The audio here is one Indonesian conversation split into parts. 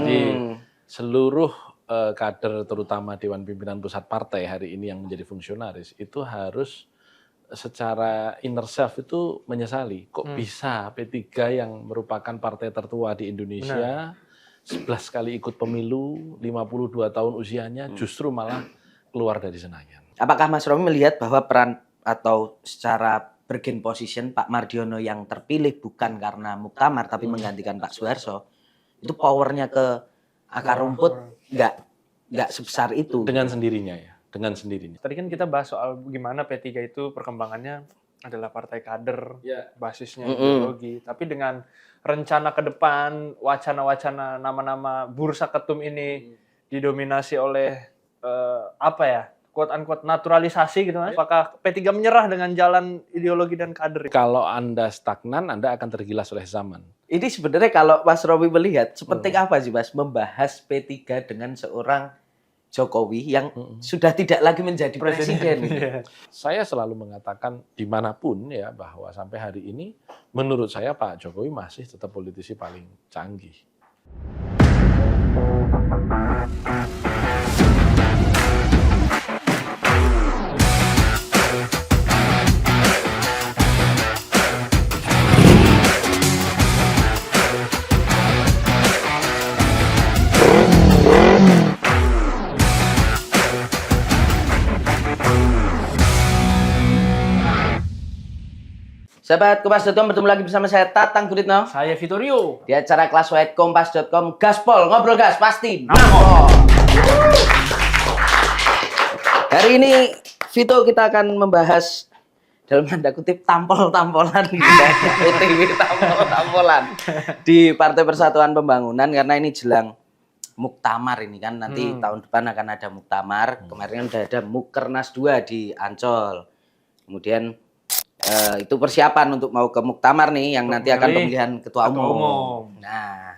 Jadi seluruh kader terutama Dewan Pimpinan Pusat Partai hari ini yang menjadi fungsionaris itu harus secara inner self itu menyesali kok bisa P3 yang merupakan partai tertua di Indonesia 11 kali ikut pemilu, 52 tahun usianya justru malah keluar dari Senayan. Apakah Mas Romi melihat bahwa peran atau secara bergen position Pak Mardiono yang terpilih bukan karena muktamar tapi menggantikan Pak Suharso itu powernya ke akar rumput nggak sebesar itu dengan sendirinya ya, dengan sendirinya. Tadi kan kita bahas soal gimana P3 itu perkembangannya adalah partai kader, basisnya ideologi, tapi dengan rencana ke depan, wacana-wacana nama-nama bursa ketum ini didominasi oleh apa ya, quote-unquote naturalisasi gitu kan? Apakah P3 menyerah dengan jalan ideologi dan kader? Kalau Anda stagnan, Anda akan tergilas oleh zaman. Ini sebenarnya kalau Mas Romi melihat sepenting apa sih Mas membahas P3 dengan seorang Jokowi yang sudah tidak lagi menjadi presiden. Saya selalu mengatakan dimanapun ya bahwa sampai hari ini menurut saya Pak Jokowi masih tetap politisi paling canggih. Sahabat Kompas.com, bertemu lagi bersama saya Tatang Guritno. Saya Vittorio. Di acara Classwide Kompas.com, gaspol, ngobrol gas, pasti nampol. Hari ini, Vito, kita akan membahas dalam tanda kutip tampol-tampolan OTW tampol-tampolan di Partai Persatuan Pembangunan karena ini jelang muktamar ini kan nanti tahun depan akan ada muktamar. Kemarin kan udah ada Mukernas 2 di Ancol. Kemudian itu persiapan untuk mau ke muktamar nih yang nanti akan pemilihan ketua umum. Nah,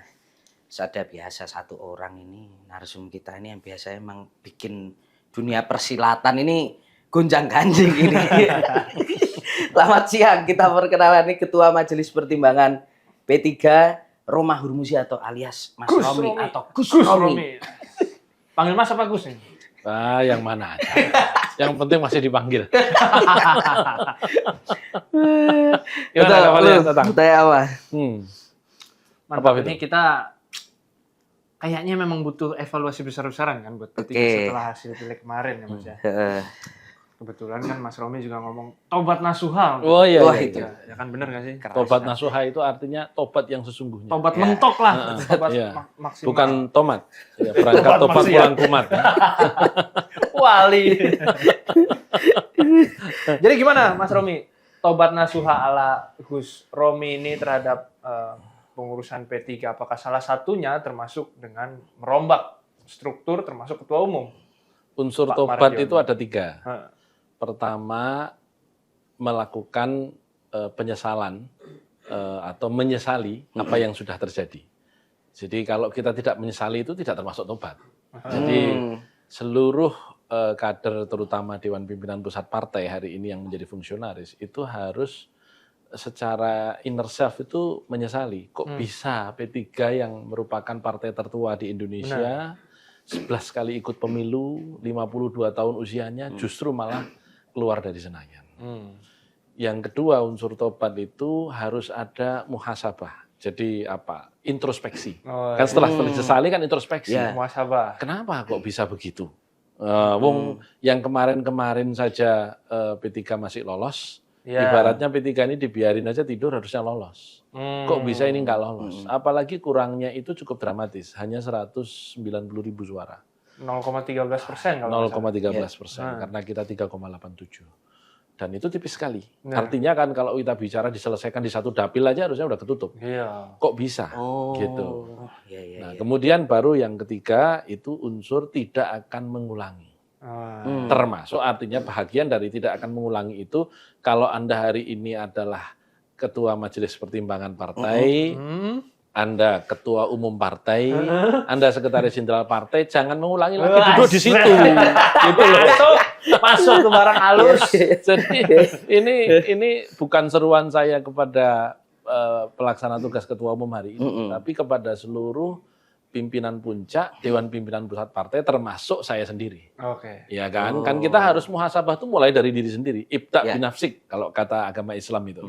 ada biasa satu orang ini narsum kita ini yang biasa emang bikin dunia persilatan ini gonjang-ganjing ini. Selamat siang, kita perkenalan nih Ketua Majelis Pertimbangan P3 Roma Hurmuzi atau alias Mas Romi atau Gus Romi. Panggil Mas apa Gus nih? Yang mana aja. Yang penting masih dipanggil. Gimana kabarnya Tatang? Apa? Mantap, ini kita kayaknya memang butuh evaluasi besar-besaran kan buat P3 setelah hasil pilek kemarin ya Mas ya. Kebetulan kan Mas Romi juga ngomong tobat nasuha. Oh iya, itu. Ya kan bener gak sih? Tobat nasuha itu artinya tobat yang sesungguhnya. Tobat mentok lah. Tobat maksimal. Bukan tomat. Ya, berangkat tobat pulang kumat. Wali. Jadi gimana Mas Romi? Tobat nasuha ala Gus Romi ini terhadap pengurusan P3. Apakah salah satunya termasuk dengan merombak struktur termasuk ketua umum? Unsur Pak tobat Mardiono. itu ada 3. Pertama, melakukan penyesalan atau menyesali apa yang sudah terjadi. Jadi kalau kita tidak menyesali itu tidak termasuk tobat. Jadi seluruh kader terutama Dewan Pimpinan Pusat Partai hari ini yang menjadi fungsionaris itu harus secara inner self itu menyesali. Kok bisa P3 yang merupakan partai tertua di Indonesia 11 kali ikut pemilu, 52 tahun usianya justru malah keluar dari Senayan. Yang kedua unsur tobat itu harus ada muhasabah. Jadi apa? Introspeksi. Kan setelah disesali kan introspeksi. Muhasabah. Kenapa kok bisa begitu? Wong yang kemarin-kemarin saja P3 masih lolos. Ibaratnya P3 ini dibiarin aja tidur harusnya lolos. Kok bisa ini nggak lolos? Apalagi kurangnya itu cukup dramatis. Hanya 190.000 suara. 0,13%. 0,13%. Karena kita 3,87. Dan itu tipis sekali. Artinya kan kalau kita bicara diselesaikan di satu dapil aja harusnya udah ketutup. Kok bisa? Gitu. Nah, kemudian baru yang ketiga itu unsur tidak akan mengulangi. Termasuk artinya bahagian dari tidak akan mengulangi itu kalau Anda hari ini adalah Ketua Majelis Pertimbangan Partai, Anda Ketua Umum Partai, Anda Sekretaris Jenderal Partai, jangan mengulangi lagi duduk di situ. Gitu loh. Masuk ke barang halus. Jadi ini bukan seruan saya kepada pelaksana tugas Ketua Umum hari ini, tapi kepada seluruh pimpinan puncak, Dewan Pimpinan Pusat Partai termasuk saya sendiri. Oke. Ya kan? Kan kita harus muhasabah itu mulai dari diri sendiri. Ibda binafsik kalau kata agama Islam itu.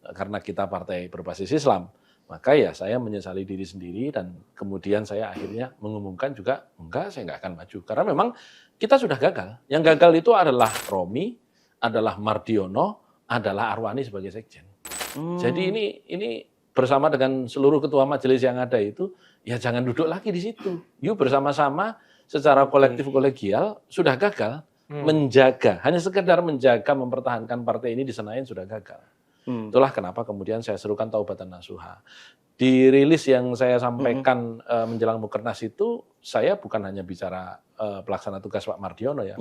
Karena kita partai berbasis Islam, maka ya saya menyesali diri sendiri dan kemudian saya akhirnya mengumumkan juga enggak, saya enggak akan maju. Karena memang kita sudah gagal. Yang gagal itu adalah Romi, adalah Mardiono, adalah Arwani sebagai sekjen. Jadi ini bersama dengan seluruh ketua majelis yang ada itu, ya jangan duduk lagi di situ. Yuk bersama-sama secara kolektif kolegial sudah gagal menjaga, hanya sekedar menjaga mempertahankan partai ini di Senayan sudah gagal. Itulah kenapa kemudian saya serukan taubatan nasuha. Di rilis yang saya sampaikan menjelang Mukernas itu, saya bukan hanya bicara pelaksana tugas Pak Mardiono ya.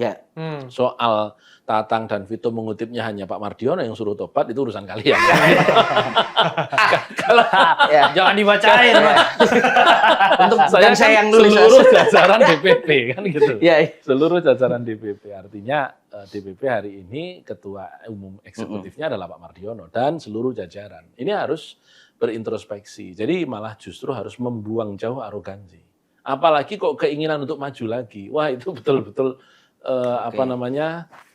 Soal Tatang dan Vito mengutipnya hanya Pak Mardiono yang suruh tobat, itu urusan kalian. Kalau Jangan dibacain, Mas. Untuk saya yang nulis seluruh jajaran DPP kan gitu. Iya. Seluruh jajaran DPP. Artinya DPP hari ini ketua umum eksekutifnya adalah Pak Mardiono dan seluruh jajaran. Ini harus berintrospeksi. Jadi malah justru harus membuang jauh arogansi. Apalagi kok keinginan untuk maju lagi. Wah, itu betul-betul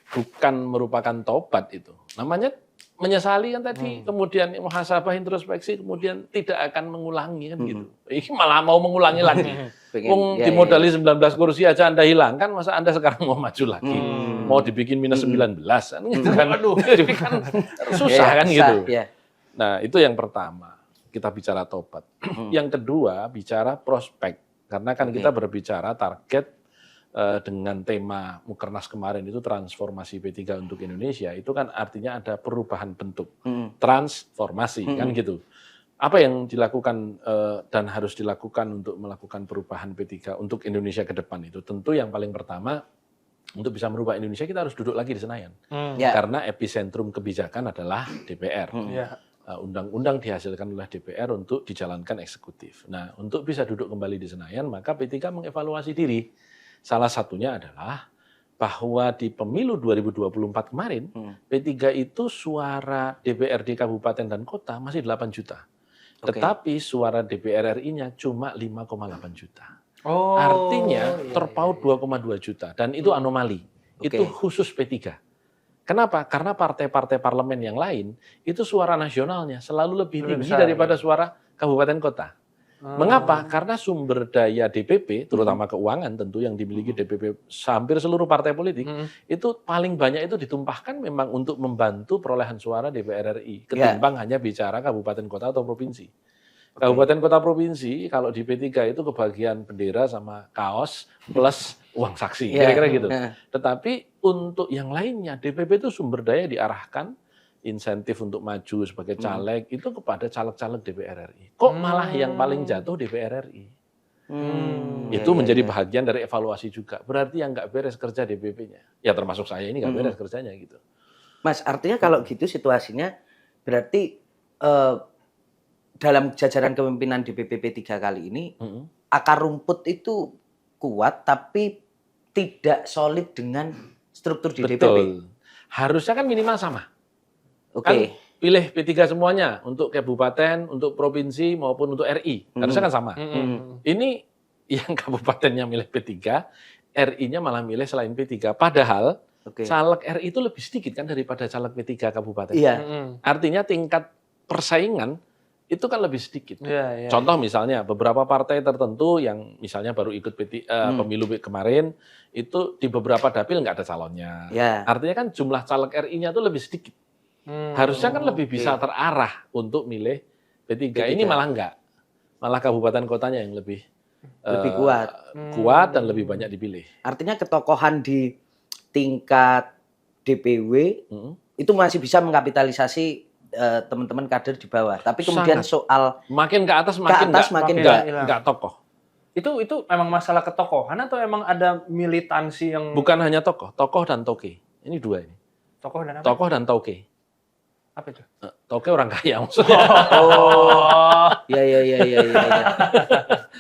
bukan merupakan tobat itu. Namanya menyesali kan tadi, kemudian muhasabah introspeksi, kemudian tidak akan mengulangi kan gitu. Ini malah mau mengulangi lagi. Dimodali 19 kursi aja Anda hilangkan, masa Anda sekarang mau maju lagi? Mau dibikin minus 19 kan gitu kan. Aduh, kan susah kan gitu. Nah, itu yang pertama. Kita bicara tobat. Yang kedua, bicara prospek. Karena kan kita berbicara target dengan tema Mukernas kemarin itu transformasi P3 untuk Indonesia, itu kan artinya ada perubahan bentuk, transformasi kan gitu. Apa yang dilakukan dan harus dilakukan untuk melakukan perubahan P3 untuk Indonesia ke depan itu? Tentu yang paling pertama, untuk bisa merubah Indonesia kita harus duduk lagi di Senayan. Karena epicentrum kebijakan adalah DPR. Undang-undang dihasilkan oleh DPR untuk dijalankan eksekutif. Nah, untuk bisa duduk kembali di Senayan, maka P3 mengevaluasi diri. Salah satunya adalah bahwa di pemilu 2024 kemarin, P3 itu suara DPRD kabupaten dan kota masih 8 juta. Tetapi suara DPR RI-nya cuma 5,8 juta. Artinya terpaut 2,2 juta. Dan itu anomali. Itu khusus P3. Kenapa? Karena partai-partai parlemen yang lain, itu suara nasionalnya selalu lebih tinggi daripada suara kabupaten kota. Mengapa? Karena sumber daya DPP, terutama keuangan tentu yang dimiliki DPP hampir seluruh partai politik, itu paling banyak itu ditumpahkan memang untuk membantu perolehan suara DPR RI, ketimbang hanya bicara kabupaten kota atau provinsi. Kabupaten kota provinsi, kalau di P3 itu kebagian bendera sama kaos plus uang saksi, kira-kira gitu. Tetapi untuk yang lainnya, DPP itu sumber daya diarahkan insentif untuk maju sebagai caleg itu kepada caleg-caleg DPR RI. Kok malah yang paling jatuh DPR RI? Itu menjadi bahagian dari evaluasi juga. Berarti yang nggak beres kerja DPP-nya. Ya termasuk saya ini nggak beres kerjanya gitu. Mas, artinya kalau gitu situasinya berarti dalam jajaran kepemimpinan DPP P3 kali ini akar rumput itu kuat tapi tidak solid dengan struktur di DPP. Betul. Harusnya kan minimal sama. Kan pilih P3 semuanya untuk kabupaten, untuk provinsi maupun untuk RI. Harusnya kan sama. Ini yang kabupatennya milih P3, RI-nya malah milih selain P3. Padahal caleg RI itu lebih sedikit kan daripada caleg P3 kabupaten. Artinya tingkat persaingan itu kan lebih sedikit. Contoh misalnya beberapa partai tertentu yang misalnya baru ikut pemilu kemarin, itu di beberapa dapil nggak ada calonnya. Artinya kan jumlah caleg RI-nya itu lebih sedikit. Harusnya kan lebih bisa terarah untuk milih P3. Ini malah enggak. Malah kabupaten kotanya yang lebih kuat dan lebih banyak dipilih. Artinya ketokohan di tingkat DPW itu masih bisa mengkapitalisasi teman-teman kader di bawah. Tapi kemudian soal makin ke atas makin enggak tokoh. Itu emang masalah ketokohan atau emang ada militansi yang bukan hanya tokoh dan toke. Ini dua ini. Tokoh dan apa? Tokoh dan toke. Apa itu? Toke orang kaya maksudnya. Iya.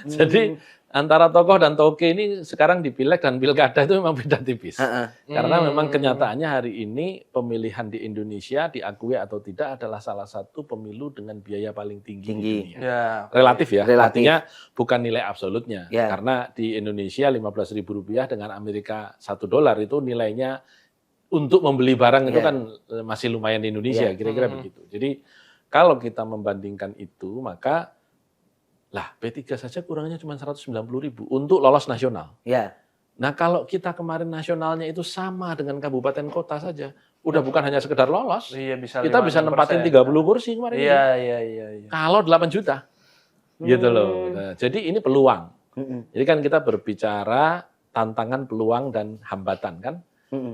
Jadi Antara tokoh dan toke ini sekarang di pileg dan pilkada itu memang beda tipis. Karena memang kenyataannya hari ini pemilihan di Indonesia diakui atau tidak adalah salah satu pemilu dengan biaya paling tinggi di dunia. Ya, Relatif ya, Relatif. artinya bukan nilai absolutnya. Ya. Karena di Indonesia Rp15.000 dengan Amerika $1 itu nilainya untuk membeli barang itu Ya. kan masih lumayan di Indonesia, Ya. kira-kira begitu. Jadi kalau kita membandingkan itu, maka lah P3 saja kurangnya cuma 190.000 untuk lolos nasional. Ya. Nah kalau kita kemarin nasionalnya itu sama dengan kabupaten kota saja, udah bukan hanya sekedar lolos, Iya, bisa kita bisa 56%. nempatin 30 kursi kemarin ini. Iya. Kalau 8 juta, gitu loh. Nah, jadi ini peluang. Jadi kan kita berbicara tantangan, peluang dan hambatan kan,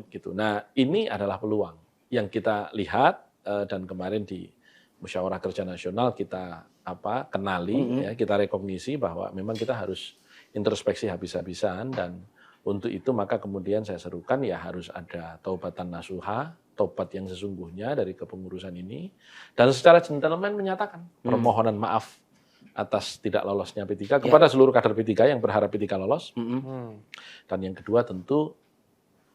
gitu. Nah ini adalah peluang yang kita lihat dan kemarin di Musyawarah Kerja Nasional kita kenali, ya, kita rekognisi bahwa memang kita harus introspeksi habis-habisan dan untuk itu maka kemudian saya serukan ya harus ada taubatan nasuha, taubat yang sesungguhnya dari kepengurusan ini dan secara gentleman menyatakan permohonan maaf atas tidak lolosnya P3 kepada seluruh kader P3 yang berharap P3 lolos. Dan yang kedua tentu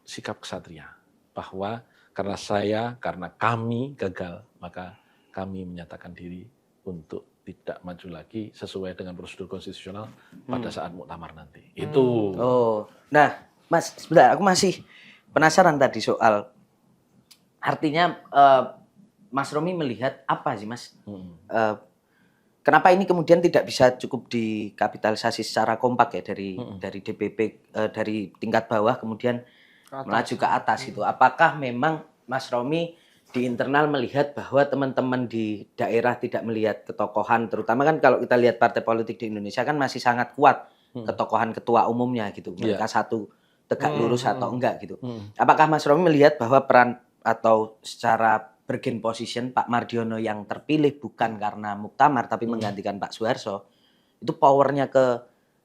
sikap kesatria bahwa karena kami gagal maka kami menyatakan diri untuk tidak maju lagi sesuai dengan prosedur konstitusional pada saat muktamar nanti. Itu. Oh, nah, Mas, sebentar, aku masih penasaran tadi soal artinya Mas Romi melihat apa sih, Mas? Kenapa ini kemudian tidak bisa cukup dikapitalisasi secara kompak ya dari DPP dari tingkat bawah kemudian melaju ke atas itu? Apakah memang Mas Romi di internal melihat bahwa teman-teman di daerah tidak melihat ketokohan, terutama kan kalau kita lihat partai politik di Indonesia kan masih sangat kuat ketokohan ketua umumnya gitu, mereka satu tegak lurus atau enggak gitu. Apakah Mas Romi melihat bahwa peran atau secara bergen position Pak Mardiono yang terpilih bukan karena muktamar tapi menggantikan Pak Suharso itu powernya ke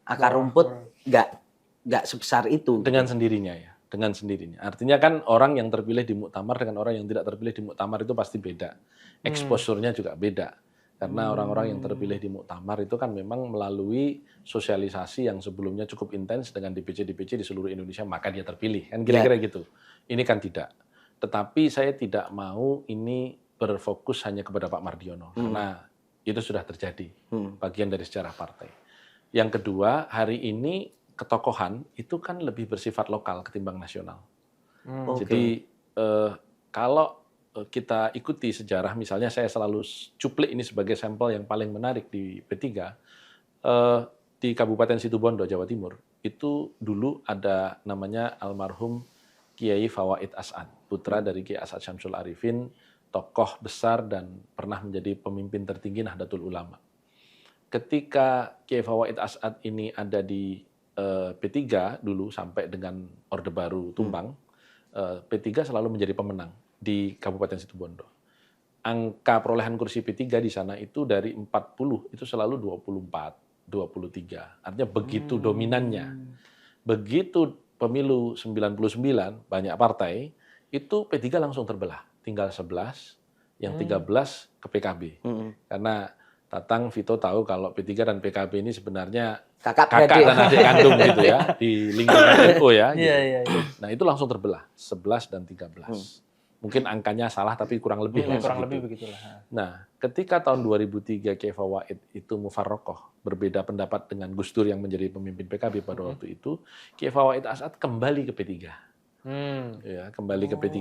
akar rumput enggak sebesar itu dengan sendirinya ya. Dengan sendirinya. Artinya kan orang yang terpilih di muktamar dengan orang yang tidak terpilih di muktamar itu pasti beda. Exposure-nya juga beda. Karena orang-orang yang terpilih di muktamar itu kan memang melalui sosialisasi yang sebelumnya cukup intens dengan DPC-DPC di seluruh Indonesia, maka dia terpilih. Kan kira-kira gitu. Ini kan tidak. Tetapi saya tidak mau ini berfokus hanya kepada Pak Mardiono. Karena itu sudah terjadi. Bagian dari sejarah partai. Yang kedua, hari ini ketokohan itu kan lebih bersifat lokal ketimbang nasional. Jadi kalau kita ikuti sejarah, misalnya saya selalu cuplik ini sebagai sampel yang paling menarik di P3, di Kabupaten Situbondo, Jawa Timur, itu dulu ada namanya almarhum Kiai Fawaid As'ad, putra dari Kiai As'ad Syamsul Arifin, tokoh besar dan pernah menjadi pemimpin tertinggi Nahdlatul Ulama. Ketika Kiai Fawaid As'ad ini ada di P3 dulu sampai dengan Orde Baru tumbang, P3 selalu menjadi pemenang di Kabupaten Situbondo. Angka perolehan kursi P3 di sana itu dari 40 itu selalu 24, 23. Artinya begitu dominannya. Begitu pemilu 99 banyak partai, itu P3 langsung terbelah. Tinggal 11, yang 13 ke PKB. Karena Tatang, Vito tahu kalau P3 dan PKB ini sebenarnya kakak dan adik kandung gitu ya, di lingkungan NU ya. Gitu. Nah itu langsung terbelah, 11 dan 13. Mungkin angkanya salah tapi kurang lebih lah. Kurang lebih begitulah. Nah ketika tahun 2003 Kiai Fawaid itu mufarroqoh, berbeda pendapat dengan Gus Dur yang menjadi pemimpin PKB pada waktu itu, Kiai Fawaid As'ad kembali ke P3. Ya, kembali ke P3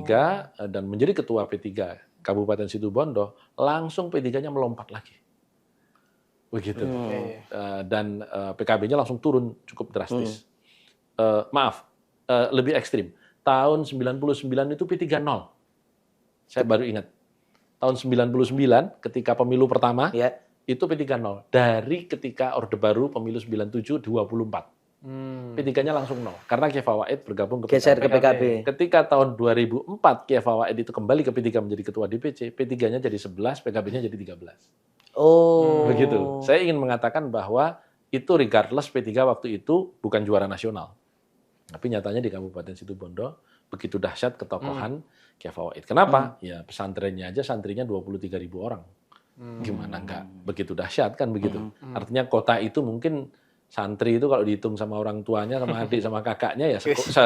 dan menjadi ketua P3 Kabupaten Situbondo, langsung P3-nya melompat lagi. Begitu. Dan PKB-nya langsung turun cukup drastis. Lebih ekstrim. Tahun 99 itu P3 0. Saya baru ingat. Tahun 99 ketika pemilu pertama, itu P3 0. Dari ketika Orde Baru pemilu 97 24. P3-nya langsung 0. Karena Kiai Fawaid bergabung ke geser ke PKB. Ketika tahun 2004 Kiai Fawaid itu kembali ke P3 menjadi ketua DPC, P3-nya jadi 11, PKB-nya jadi 13. Begitu. Saya ingin mengatakan bahwa itu regardless P3 waktu itu bukan juara nasional. Tapi nyatanya di Kabupaten Situbondo begitu dahsyat ketokohan Kiai Fawaid. Kenapa? Ya pesantrennya aja santrinya 23.000 orang. Gimana enggak begitu dahsyat kan begitu. Artinya kota itu mungkin Santri itu kalau dihitung sama orang tuanya, sama adik, sama kakaknya ya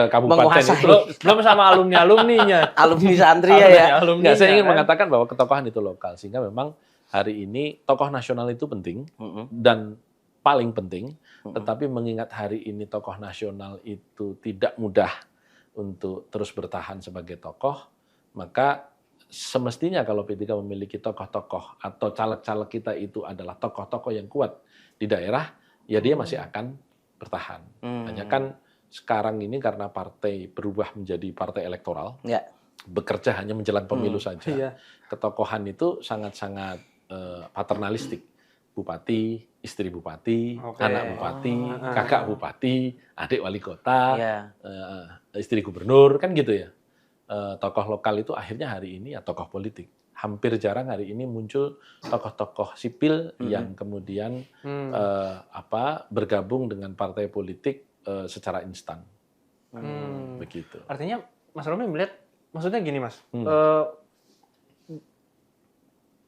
kabupaten Menguasai. itu. Belum sama alumni-alumninya. Alumni santri ya. Alumni-alumninya, Nggak, saya ingin kan? mengatakan bahwa ketokohan itu lokal, sehingga memang hari ini tokoh nasional itu penting dan paling penting, tetapi mengingat hari ini tokoh nasional itu tidak mudah untuk terus bertahan sebagai tokoh, maka semestinya kalau P3 memiliki tokoh-tokoh atau caleg-caleg kita itu adalah tokoh-tokoh yang kuat di daerah, ya dia masih akan bertahan. Hanya kan sekarang ini karena partai berubah menjadi partai elektoral, Ya. bekerja hanya menjelang pemilu saja. Iya. Ketokohan itu sangat-sangat paternalistik. Bupati, istri bupati, Oke. anak bupati, kakak bupati, adik wali kota, Ya. istri gubernur, kan gitu ya. Tokoh lokal itu akhirnya hari ini ya tokoh politik. Hampir jarang hari ini muncul tokoh-tokoh sipil yang kemudian bergabung dengan partai politik secara instan. Begitu. Artinya Mas Romi melihat, maksudnya gini Mas,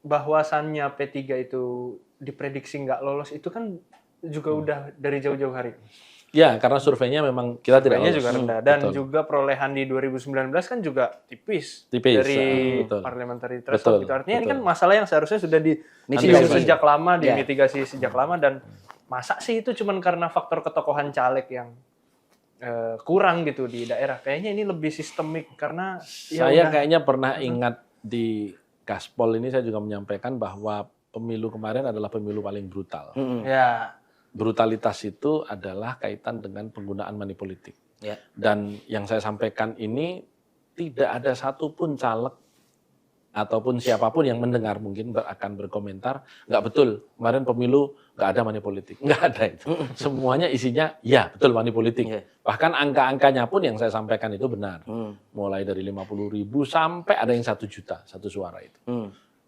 bahwasannya P3 itu diprediksi nggak lolos itu kan juga udah dari jauh-jauh hari. Ya, karena surveinya memang kita tidak Surveinya lolos. juga rendah dan Betul. juga perolehan di 2019 kan juga tipis, Tipis, dari betul. parliamentary Betul, threshold gitu. Artinya ini kan betul. masalah yang seharusnya sudah Mitigasi. sejak lama, Ya. dimitigasi sejak lama, dan masa sih itu cuman karena faktor ketokohan caleg yang kurang gitu di daerah. Kayaknya ini lebih sistemik karena Saya kayaknya pernah ingat di Gaspol ini saya juga menyampaikan bahwa pemilu kemarin adalah pemilu paling brutal. ya Brutalitas itu adalah kaitan dengan penggunaan money politik. Ya. Dan yang saya sampaikan ini tidak ada satupun caleg ataupun siapapun yang mendengar mungkin akan berkomentar, nggak betul, kemarin pemilu nggak ada money politik. Nggak ada itu. Semuanya isinya, ya betul money politik. Iya. Bahkan angka-angkanya pun yang saya sampaikan itu benar. Mulai dari 50.000 sampai ada yang 1 juta, satu suara itu.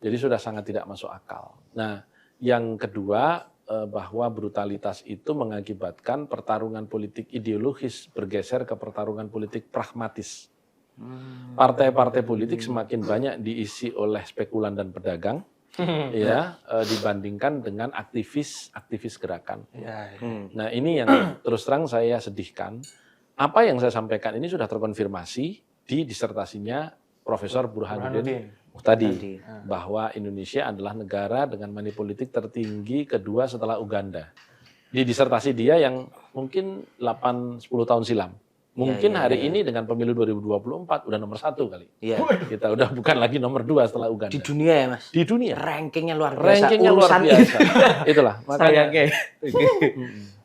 Jadi sudah sangat tidak masuk akal. Nah, yang kedua, bahwa brutalitas itu mengakibatkan pertarungan politik ideologis bergeser ke pertarungan politik pragmatis. Partai-partai politik semakin banyak diisi oleh spekulan dan pedagang, ya, dibandingkan dengan aktivis gerakan. Nah, ini yang terus terang saya sedihkan. Apa yang saya sampaikan ini sudah terkonfirmasi di disertasinya Profesor Burhanuddin Muhtadi, bahwa Indonesia adalah negara dengan money politik tertinggi kedua setelah Uganda. Di disertasi dia yang mungkin 8-10 tahun silam. Mungkin hari ini dengan pemilu 2024 udah nomor 1 kali. Iya. Kita udah bukan lagi nomor 2 setelah Uganda. Di dunia ya Mas? Di dunia. Rankingnya luar biasa. Rankingnya luar Urusan biasa. Itulah. Makanya.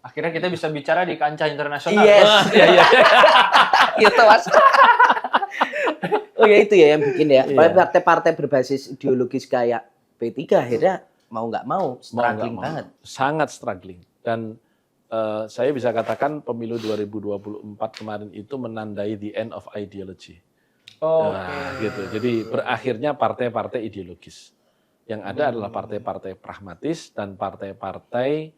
akhirnya kita bisa bicara di kancah internasional. Yes. Iya, iya. Gitu Mas. Oh ya itu ya yang bikin ya. Iya. Partai-partai berbasis ideologis kayak P3 akhirnya mau nggak mau struggling Mau nggak mau. banget. Sangat struggling. Dan saya bisa katakan pemilu 2024 kemarin itu menandai the end of ideology. Nah, gitu. Jadi berakhirnya partai-partai ideologis. Yang ada adalah partai-partai pragmatis dan partai-partai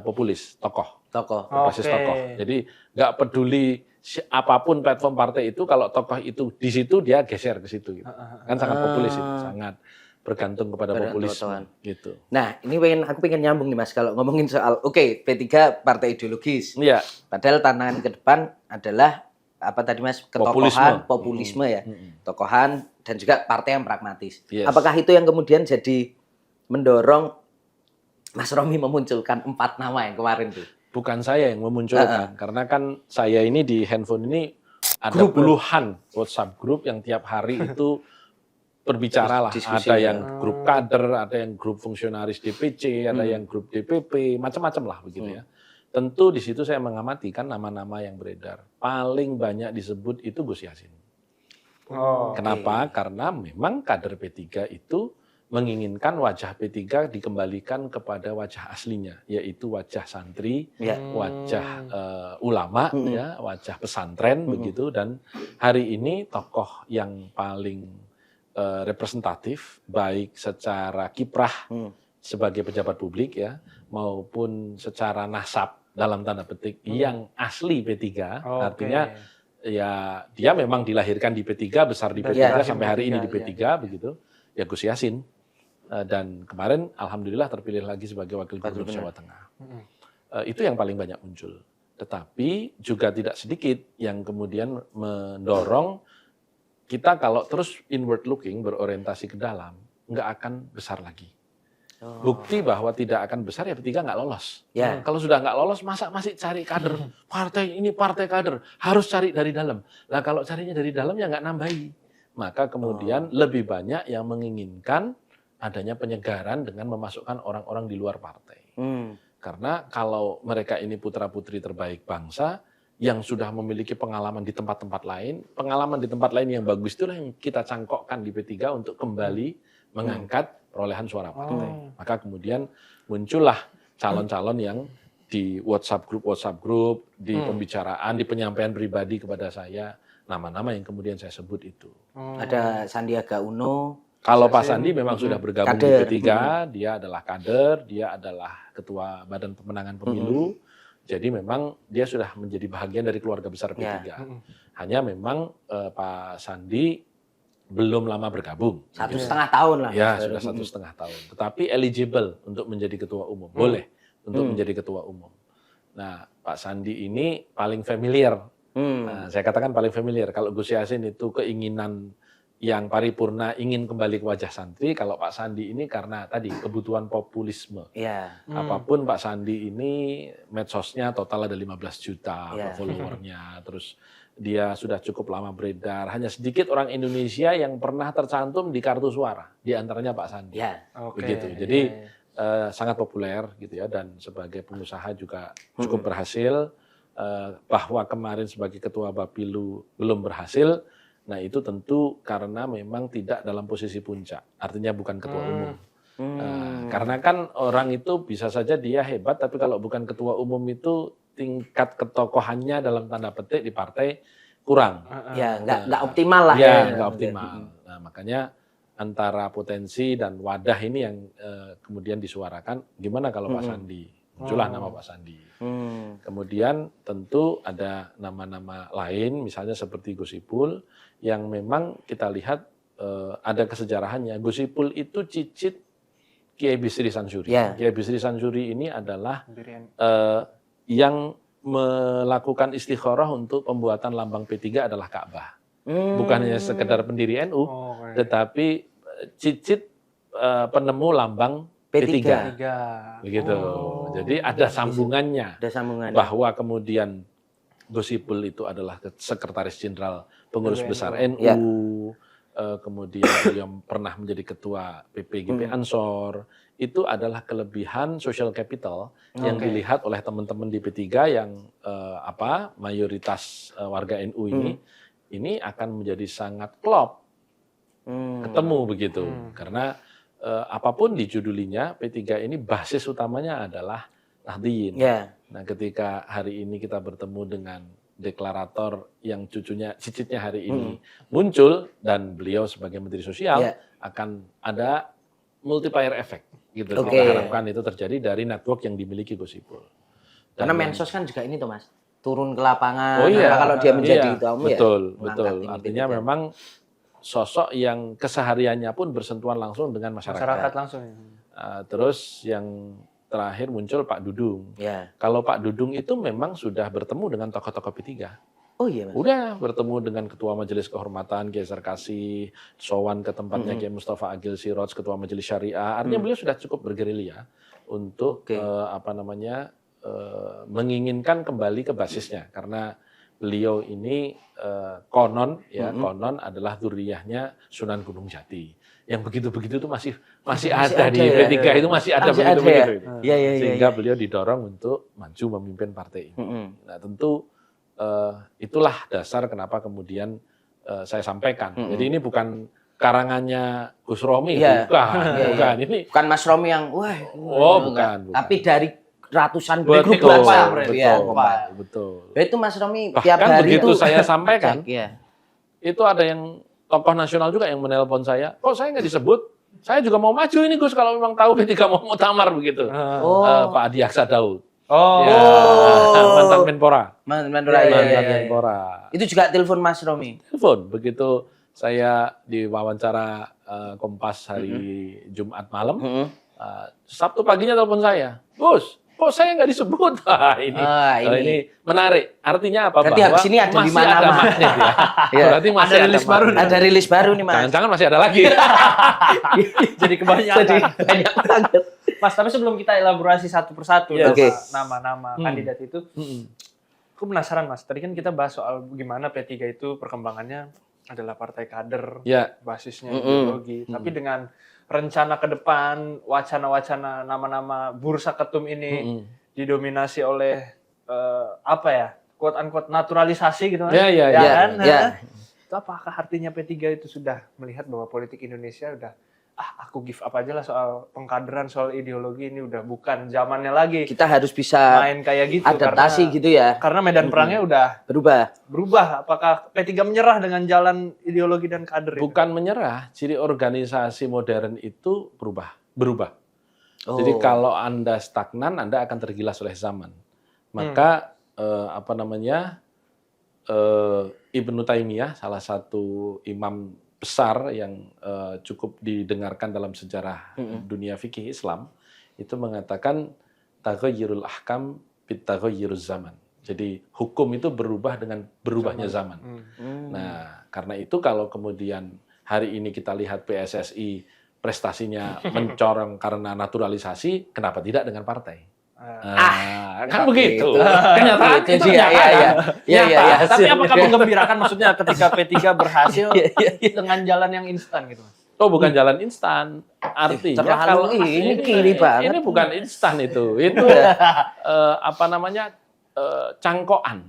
populis, tokoh. Berbasis tokoh. Jadi nggak peduli apapun platform partai itu, kalau tokoh itu di situ dia geser ke situ. Gitu. Kan sangat populis itu, sangat bergantung kepada populisme. Gitu. Nah ini aku pengen nyambung nih Mas kalau ngomongin soal P3 partai ideologis. Iya. Padahal tantangan ke depan adalah apa tadi Mas, ketokohan, populisme ya, tokohan dan juga partai yang pragmatis. Yes. Apakah itu yang kemudian jadi mendorong Mas Romi memunculkan 4 nama yang kemarin tuh? Bukan saya yang memunculkan, karena kan saya ini di handphone ini ada puluhan WhatsApp grup yang tiap hari itu berbicara lah. Diskusi, ada yang grup kader, ada yang grup fungsionaris DPC, ada yang grup DPP, macam-macam lah begitu ya. Tentu di situ saya mengamati kan nama-nama yang beredar. Paling banyak disebut itu Gus Yassin. Kenapa? Karena memang kader P3 itu menginginkan wajah P3 dikembalikan kepada wajah aslinya, yaitu wajah santri, wajah ulama, ya, wajah pesantren begitu. Dan hari ini tokoh yang paling representatif, baik secara kiprah sebagai pejabat publik ya, maupun secara nasab dalam tanda petik yang asli P3, artinya ya dia memang dilahirkan di P3, besar di P3 sampai hari ini di P3 begitu, ya Gus Yassin. Dan kemarin alhamdulillah terpilih lagi sebagai wakil gubernur Jawa Tengah. Itu yang paling banyak muncul. Tetapi juga tidak sedikit yang kemudian mendorong kita kalau terus inward looking, berorientasi ke dalam, nggak akan besar lagi. Bukti bahwa tidak akan besar ya P3 nggak lolos. Ya. Kalau sudah nggak lolos, masa masih cari kader? Partai ini partai kader, harus cari dari dalam. Nah kalau carinya dari dalam ya nggak nambahi. Maka kemudian lebih banyak yang menginginkan adanya penyegaran dengan memasukkan orang-orang di luar partai. Karena kalau mereka ini putra-putri terbaik bangsa, yang sudah memiliki pengalaman di tempat-tempat lain, pengalaman di tempat lain yang bagus itulah yang kita cangkokkan di P3 untuk kembali mengangkat perolehan suara partai. Maka kemudian muncullah calon-calon yang di WhatsApp group, di pembicaraan, di penyampaian pribadi kepada saya, nama-nama yang kemudian saya sebut itu. Ada Sandiaga Uno. Kalau Pak Sandi memang sudah bergabung Kader. di P3, dia adalah kader, dia adalah ketua Badan Pemenangan Pemilu. Jadi memang dia sudah menjadi bagian dari keluarga besar P3. Hanya memang Pak Sandi belum lama bergabung. 1,5 tahun lah. Ya, sudah 1,5 tahun. Tetapi eligible untuk menjadi ketua umum. Boleh untuk menjadi ketua umum. Nah, Pak Sandi ini paling familiar. Nah, saya katakan paling familiar. Kalau Gus Yassin itu keinginan yang paripurna ingin kembali ke wajah santri, kalau Pak Sandi ini karena tadi kebutuhan populisme. Ya. Apapun Pak Sandi ini medsosnya total ada 15 juta followernya, terus dia sudah cukup lama beredar. Hanya sedikit orang Indonesia yang pernah tercantum di kartu suara, di antaranya Pak Sandi. Ya. Begitu. Jadi sangat populer gitu ya, dan sebagai pengusaha juga cukup berhasil. Bahwa kemarin sebagai ketua Bapilu belum berhasil. Nah itu tentu karena memang tidak dalam posisi puncak, artinya bukan ketua umum. Karena kan orang itu bisa saja dia hebat, tapi kalau bukan ketua umum itu tingkat ketokohannya dalam tanda petik di partai kurang. Ya, nggak optimal lah. Ya, nggak optimal. Nah makanya antara potensi dan wadah ini yang kemudian disuarakan, gimana kalau Pak Sandi? Muncullah nama Pak Sandi. Kemudian tentu ada nama-nama lain, misalnya seperti Gus Ipul, yang memang kita lihat ada kesejarahannya. Gus Ipul itu cicit Kiai Bisri Sansuri. Kiai Bisri Sansuri ini adalah yang melakukan istikharah untuk pembuatan lambang P3 adalah Ka'bah. Bukan hanya sekedar pendiri NU, tetapi cicit penemu lambang P3. Begitu. Jadi ada sambungannya. Bahwa kemudian Gus Ipul itu adalah sekretaris jenderal pengurus besar NU, kemudian beliau pernah menjadi ketua PPGP Ansor. Itu adalah kelebihan social capital yang dilihat oleh teman-teman di P3 yang mayoritas warga NU ini akan menjadi sangat klop ketemu begitu. Karena apapun dijudulinya, P3 ini basis utamanya adalah Nahdliyin. Nah, ketika hari ini kita bertemu dengan deklarator yang cicitnya hari ini muncul, dan beliau sebagai Menteri Sosial, akan ada multiplier effect. Gitu. Kita harapkan itu terjadi dari network yang dimiliki Gus Ipul. Karena Mensos kan juga ini, Mas, turun ke lapangan. Kalau dia menjadi ketua umum, betul. Artinya memang sosok yang kesehariannya pun bersentuhan langsung dengan masyarakat langsung. Terus yang terakhir muncul Pak Dudung. Kalau Pak Dudung itu memang sudah bertemu dengan tokoh-tokoh P3. Oh iya, Mas. Udah bertemu dengan Ketua Majelis Kehormatan Kiai Sarkasi, sowan ke tempatnya Kiai Mustafa Agil Siroj, Ketua Majelis Syariah. Artinya beliau sudah cukup bergerilya untuk menginginkan kembali ke basisnya, karena beliau ini konon adalah dzurriyyahnya Sunan Gunung Jati. Yang begitu-begitu itu masih ada di P3 itu masih ada begitu-begitu. Sehingga beliau didorong untuk maju memimpin partai ini. Nah, tentu itulah dasar kenapa kemudian saya sampaikan. Jadi ini bukan karangannya Gus Romi, bukan. Ini bukan Mas Romi yang bukan. Tapi dari ratusan grup betul. Itu Mas Romi Bahkan tiap hari begitu itu saya sampaikan, itu ada yang tokoh nasional juga yang menelpon saya, kok saya nggak disebut? Saya juga mau maju ini Gus, kalau memang tahu P3 mau muktamar begitu. Pak Adi Aksa Daud. Mantan Menpora. Menpora. Itu juga telepon Mas Romi. Telepon begitu saya di wawancara Kompas hari Jumat malam. Sabtu paginya telepon saya, Gus, kok saya nggak disebut? Ini menarik. Artinya apa? Berarti habis ini ada masih 5 nama. magnet ya. Iya. Berarti masih Ada rilis baru. Ada rilis baru nih Mas. Jangan-jangan masih ada lagi. Jadi kebanyakan. Jadi banyak banget. Mas, tapi sebelum kita elaborasi satu persatu Oke. nama-nama kandidat itu, aku penasaran Mas. Tadi kan kita bahas soal gimana P3 itu perkembangannya adalah partai kader, Ya. basisnya ideologi. Tapi dengan rencana ke depan, wacana-wacana nama-nama bursa ketum ini didominasi oleh apa ya, quote unquote naturalisasi gitu Mas. Ya. Kan? Ya. Itu apakah artinya P3 itu sudah melihat bahwa politik Indonesia udah aku give up aja lah soal pengkaderan, soal ideologi, ini udah bukan zamannya lagi. Kita harus bisa Main kayak gitu adaptasi karena, gitu ya. Karena medan perangnya udah Berubah. Apakah P3 menyerah dengan jalan ideologi dan kader itu? Bukan menyerah, ciri organisasi modern itu berubah. Oh. Jadi kalau Anda stagnan, Anda akan tergilas oleh zaman. Maka Ibnu Taimiyah, salah satu imam besar yang cukup didengarkan dalam sejarah dunia fikih Islam, itu mengatakan taghayyurul ahkam bitaghayyuruz zaman. Jadi hukum itu berubah dengan berubahnya zaman. Nah, karena itu kalau kemudian hari ini kita lihat PSSI prestasinya mencorong karena naturalisasi, kenapa tidak dengan partai? Kan begitu. Kenyataan itu Iya. Tapi apakah menggembirakan maksudnya ketika P3 berhasil dengan jalan yang instan gitu Mas? Oh, bukan jalan instan. Artinya Terlalu ini kiri banget. Ini bukan instan itu. Itu cangkokan.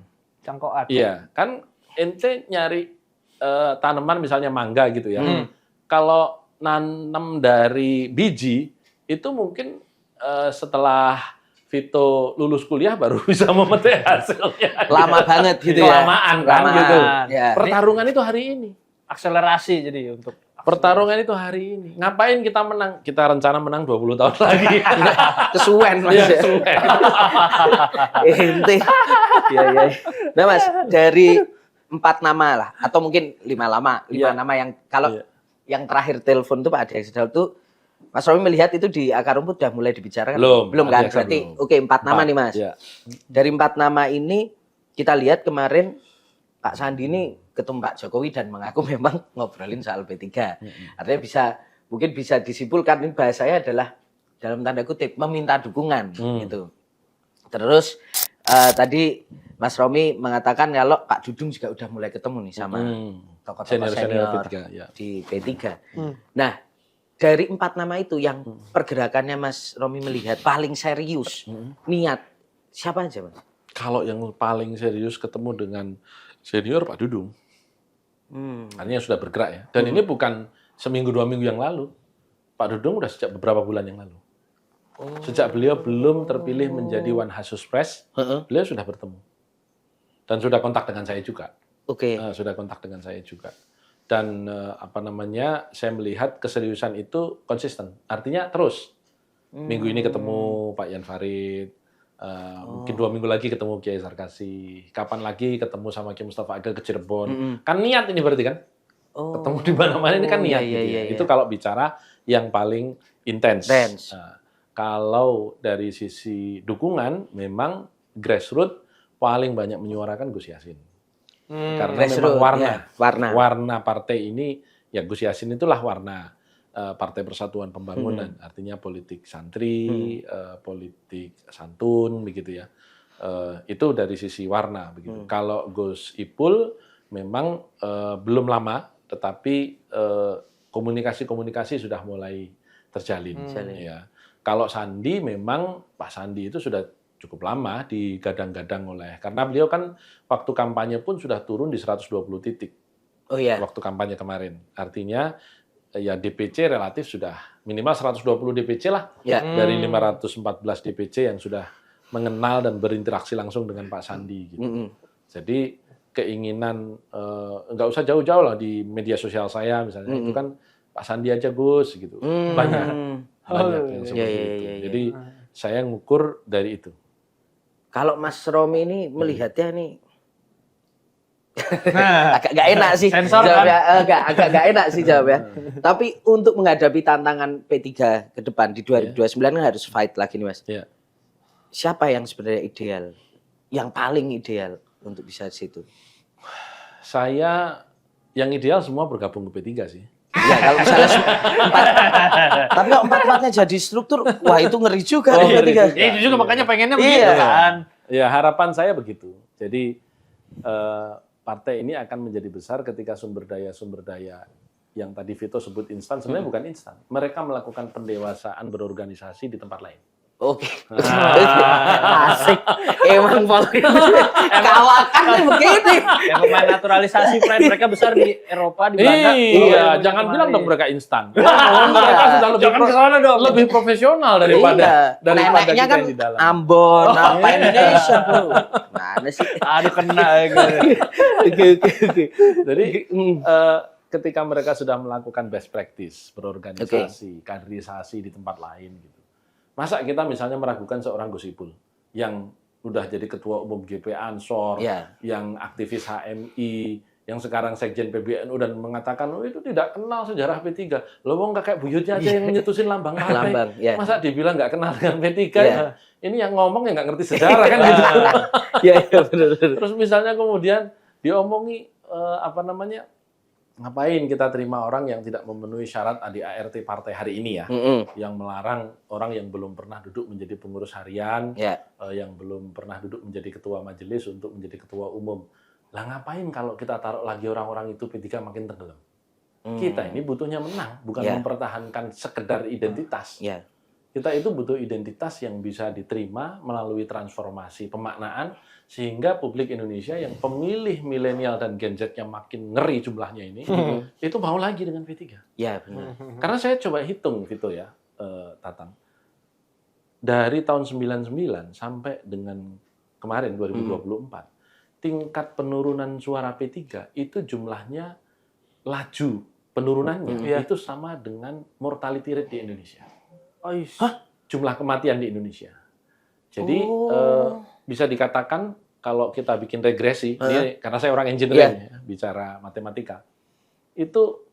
Iya, kan ente nyari tanaman misalnya mangga gitu ya. Kalau nanam dari biji itu mungkin setelah Vito lulus kuliah baru bisa memetik hasilnya. Lama banget gitu ya. Kelamaan kan gitu. Ya. Pertarungan itu hari ini. Akselerasi jadi untuk Pertarungan itu hari ini. Ngapain kita menang? Kita rencana menang 20 tahun lagi. Kesuwen Mas. Iya, Ya. kesuwen. Ente. Iya. Nah Mas, dari 4 nama lah, atau mungkin 5 nama yang kalau yang terakhir telepon tuh Pak Adi Aksedal tuh Mas Romi melihat itu di akar rumput udah mulai dibicarakan? Belum kan? Berarti oke 4 nama nih Mas. Ya. Dari 4 nama ini kita lihat kemarin Pak Sandi ini ketemu Pak Jokowi dan mengaku memang ngobrolin soal P3. Artinya mungkin bisa disimpulkan ini bahasanya adalah dalam tanda kutip meminta dukungan gitu. Terus tadi Mas Romi mengatakan kalau Pak Dudung juga udah mulai ketemu nih sama tokoh-tokoh senior P3, ya. di P3. Nah, dari 4 nama itu yang pergerakannya Mas Romi melihat paling serius niat siapa aja Mas? Kalau yang paling serius ketemu dengan senior Pak Dudung. Artinya sudah bergerak ya. Dan ini bukan seminggu 2 minggu yang lalu. Pak Dudung udah sejak beberapa bulan yang lalu. Sejak beliau belum terpilih menjadi One Hasus Press, beliau sudah bertemu. Dan sudah kontak dengan saya juga. Sudah kontak dengan saya juga. Dan saya melihat keseriusan itu konsisten. Artinya terus. Minggu ini ketemu Pak Jan Farid, mungkin 2 minggu lagi ketemu Kiai Sarkasi, kapan lagi ketemu sama Kiai Mustafa Agil ke Cirebon. Kan niat ini berarti kan? Ketemu di mana-mana ini kan niat. Iya. Itu kalau bicara yang paling intens. Kalau dari sisi dukungan, memang grassroots paling banyak menyuarakan Gus Yassin. Karena memang warna partai ini, ya Gus Yassin itulah warna Partai Persatuan Pembangunan, artinya politik santri, politik santun, begitu ya. Itu dari sisi warna, begitu. Kalau Gus Ipul memang belum lama, tetapi komunikasi sudah mulai terjalin. Ya. Kalau Sandi memang Pak Sandi itu sudah cukup lama digadang-gadang karena beliau kan waktu kampanye pun sudah turun di 120 titik. Waktu kampanye kemarin. Artinya ya DPC relatif sudah minimal 120 DPC lah dari 514 DPC yang sudah mengenal dan berinteraksi langsung dengan Pak Sandi gitu. Jadi keinginan nggak usah jauh-jauh lah di media sosial saya misalnya itu kan Pak Sandi aja Gus gitu. Banyak yang seperti itu. Jadi saya ngukur dari itu. Kalau Mas Romi ini melihatnya nih agak gak enak sih jawabnya, agak gak enak sih jawabnya. Tapi untuk menghadapi tantangan P3 ke depan di 2029 kan harus fight lagi nih Mas. siapa yang sebenarnya ideal, yang paling ideal untuk bisa di situ? Saya yang ideal semua bergabung ke P3 sih. Ya kalau misalnya empat, tapi kalau empat-empatnya jadi struktur, wah itu ngeri juga Oh, nih ngeri P3. juga. Ya itu juga makanya pengennya Iya. begitu kan. Ya harapan saya begitu. Jadi partai ini akan menjadi besar ketika sumber daya yang tadi Vito sebut instan sebenarnya bukan instan. Mereka melakukan pendewasaan berorganisasi di tempat lain. Oke. Asik. Emang politik. Kawakan nih begini. Ya pemain naturalisasi friend mereka besar di Eropa, di Belanda. Iya, jangan bilang dong mereka instan. Mereka sudah lebih Jangan ke sana dong. lebih profesional daripada Neneknya kita kan yang di dalam. Ambon, apa Indonesia bro. Mana sih? Aduh kena gitu. Oke. Jadi ketika mereka sudah melakukan best practice berorganisasi, kaderisasi di tempat lain gitu. Masa kita misalnya meragukan seorang Gus Ipul yang udah jadi ketua umum GP Ansor, Ya. yang aktivis HMI, yang sekarang sekjen PBNU dan mengatakan oh, itu tidak kenal sejarah P3. Loh wong kakek buyutnya aja yang nyetusin lambang partai. Lambang, ya. Masa dibilang nggak kenal dengan P3 Ya. ya. Ini yang ngomong yang nggak ngerti sejarah kan gitu. Iya benar. Terus misalnya kemudian diomongi ngapain kita terima orang yang tidak memenuhi syarat ADART partai hari ini ya, yang melarang orang yang belum pernah duduk menjadi pengurus harian, Ya. yang belum pernah duduk menjadi ketua majelis untuk menjadi ketua umum. Lah ngapain kalau kita taruh lagi orang-orang itu P3 makin tenggelam? Kita ini butuhnya menang, bukan Ya. mempertahankan sekedar identitas. Ya. Kita itu butuh identitas yang bisa diterima melalui transformasi pemaknaan sehingga publik Indonesia yang pemilih milenial dan Gen Z yang makin ngeri jumlahnya ini itu mau lagi dengan P3. Ya benar. Karena saya coba hitung Vito ya, Tatang. Dari tahun 99 sampai dengan kemarin 2024, tingkat penurunan suara P3 itu jumlahnya laju penurunannya itu sama dengan mortality rate di Indonesia. Jumlah kematian di Indonesia. Jadi bisa dikatakan kalau kita bikin regresi, ini karena saya orang engineering ya, bicara matematika, itu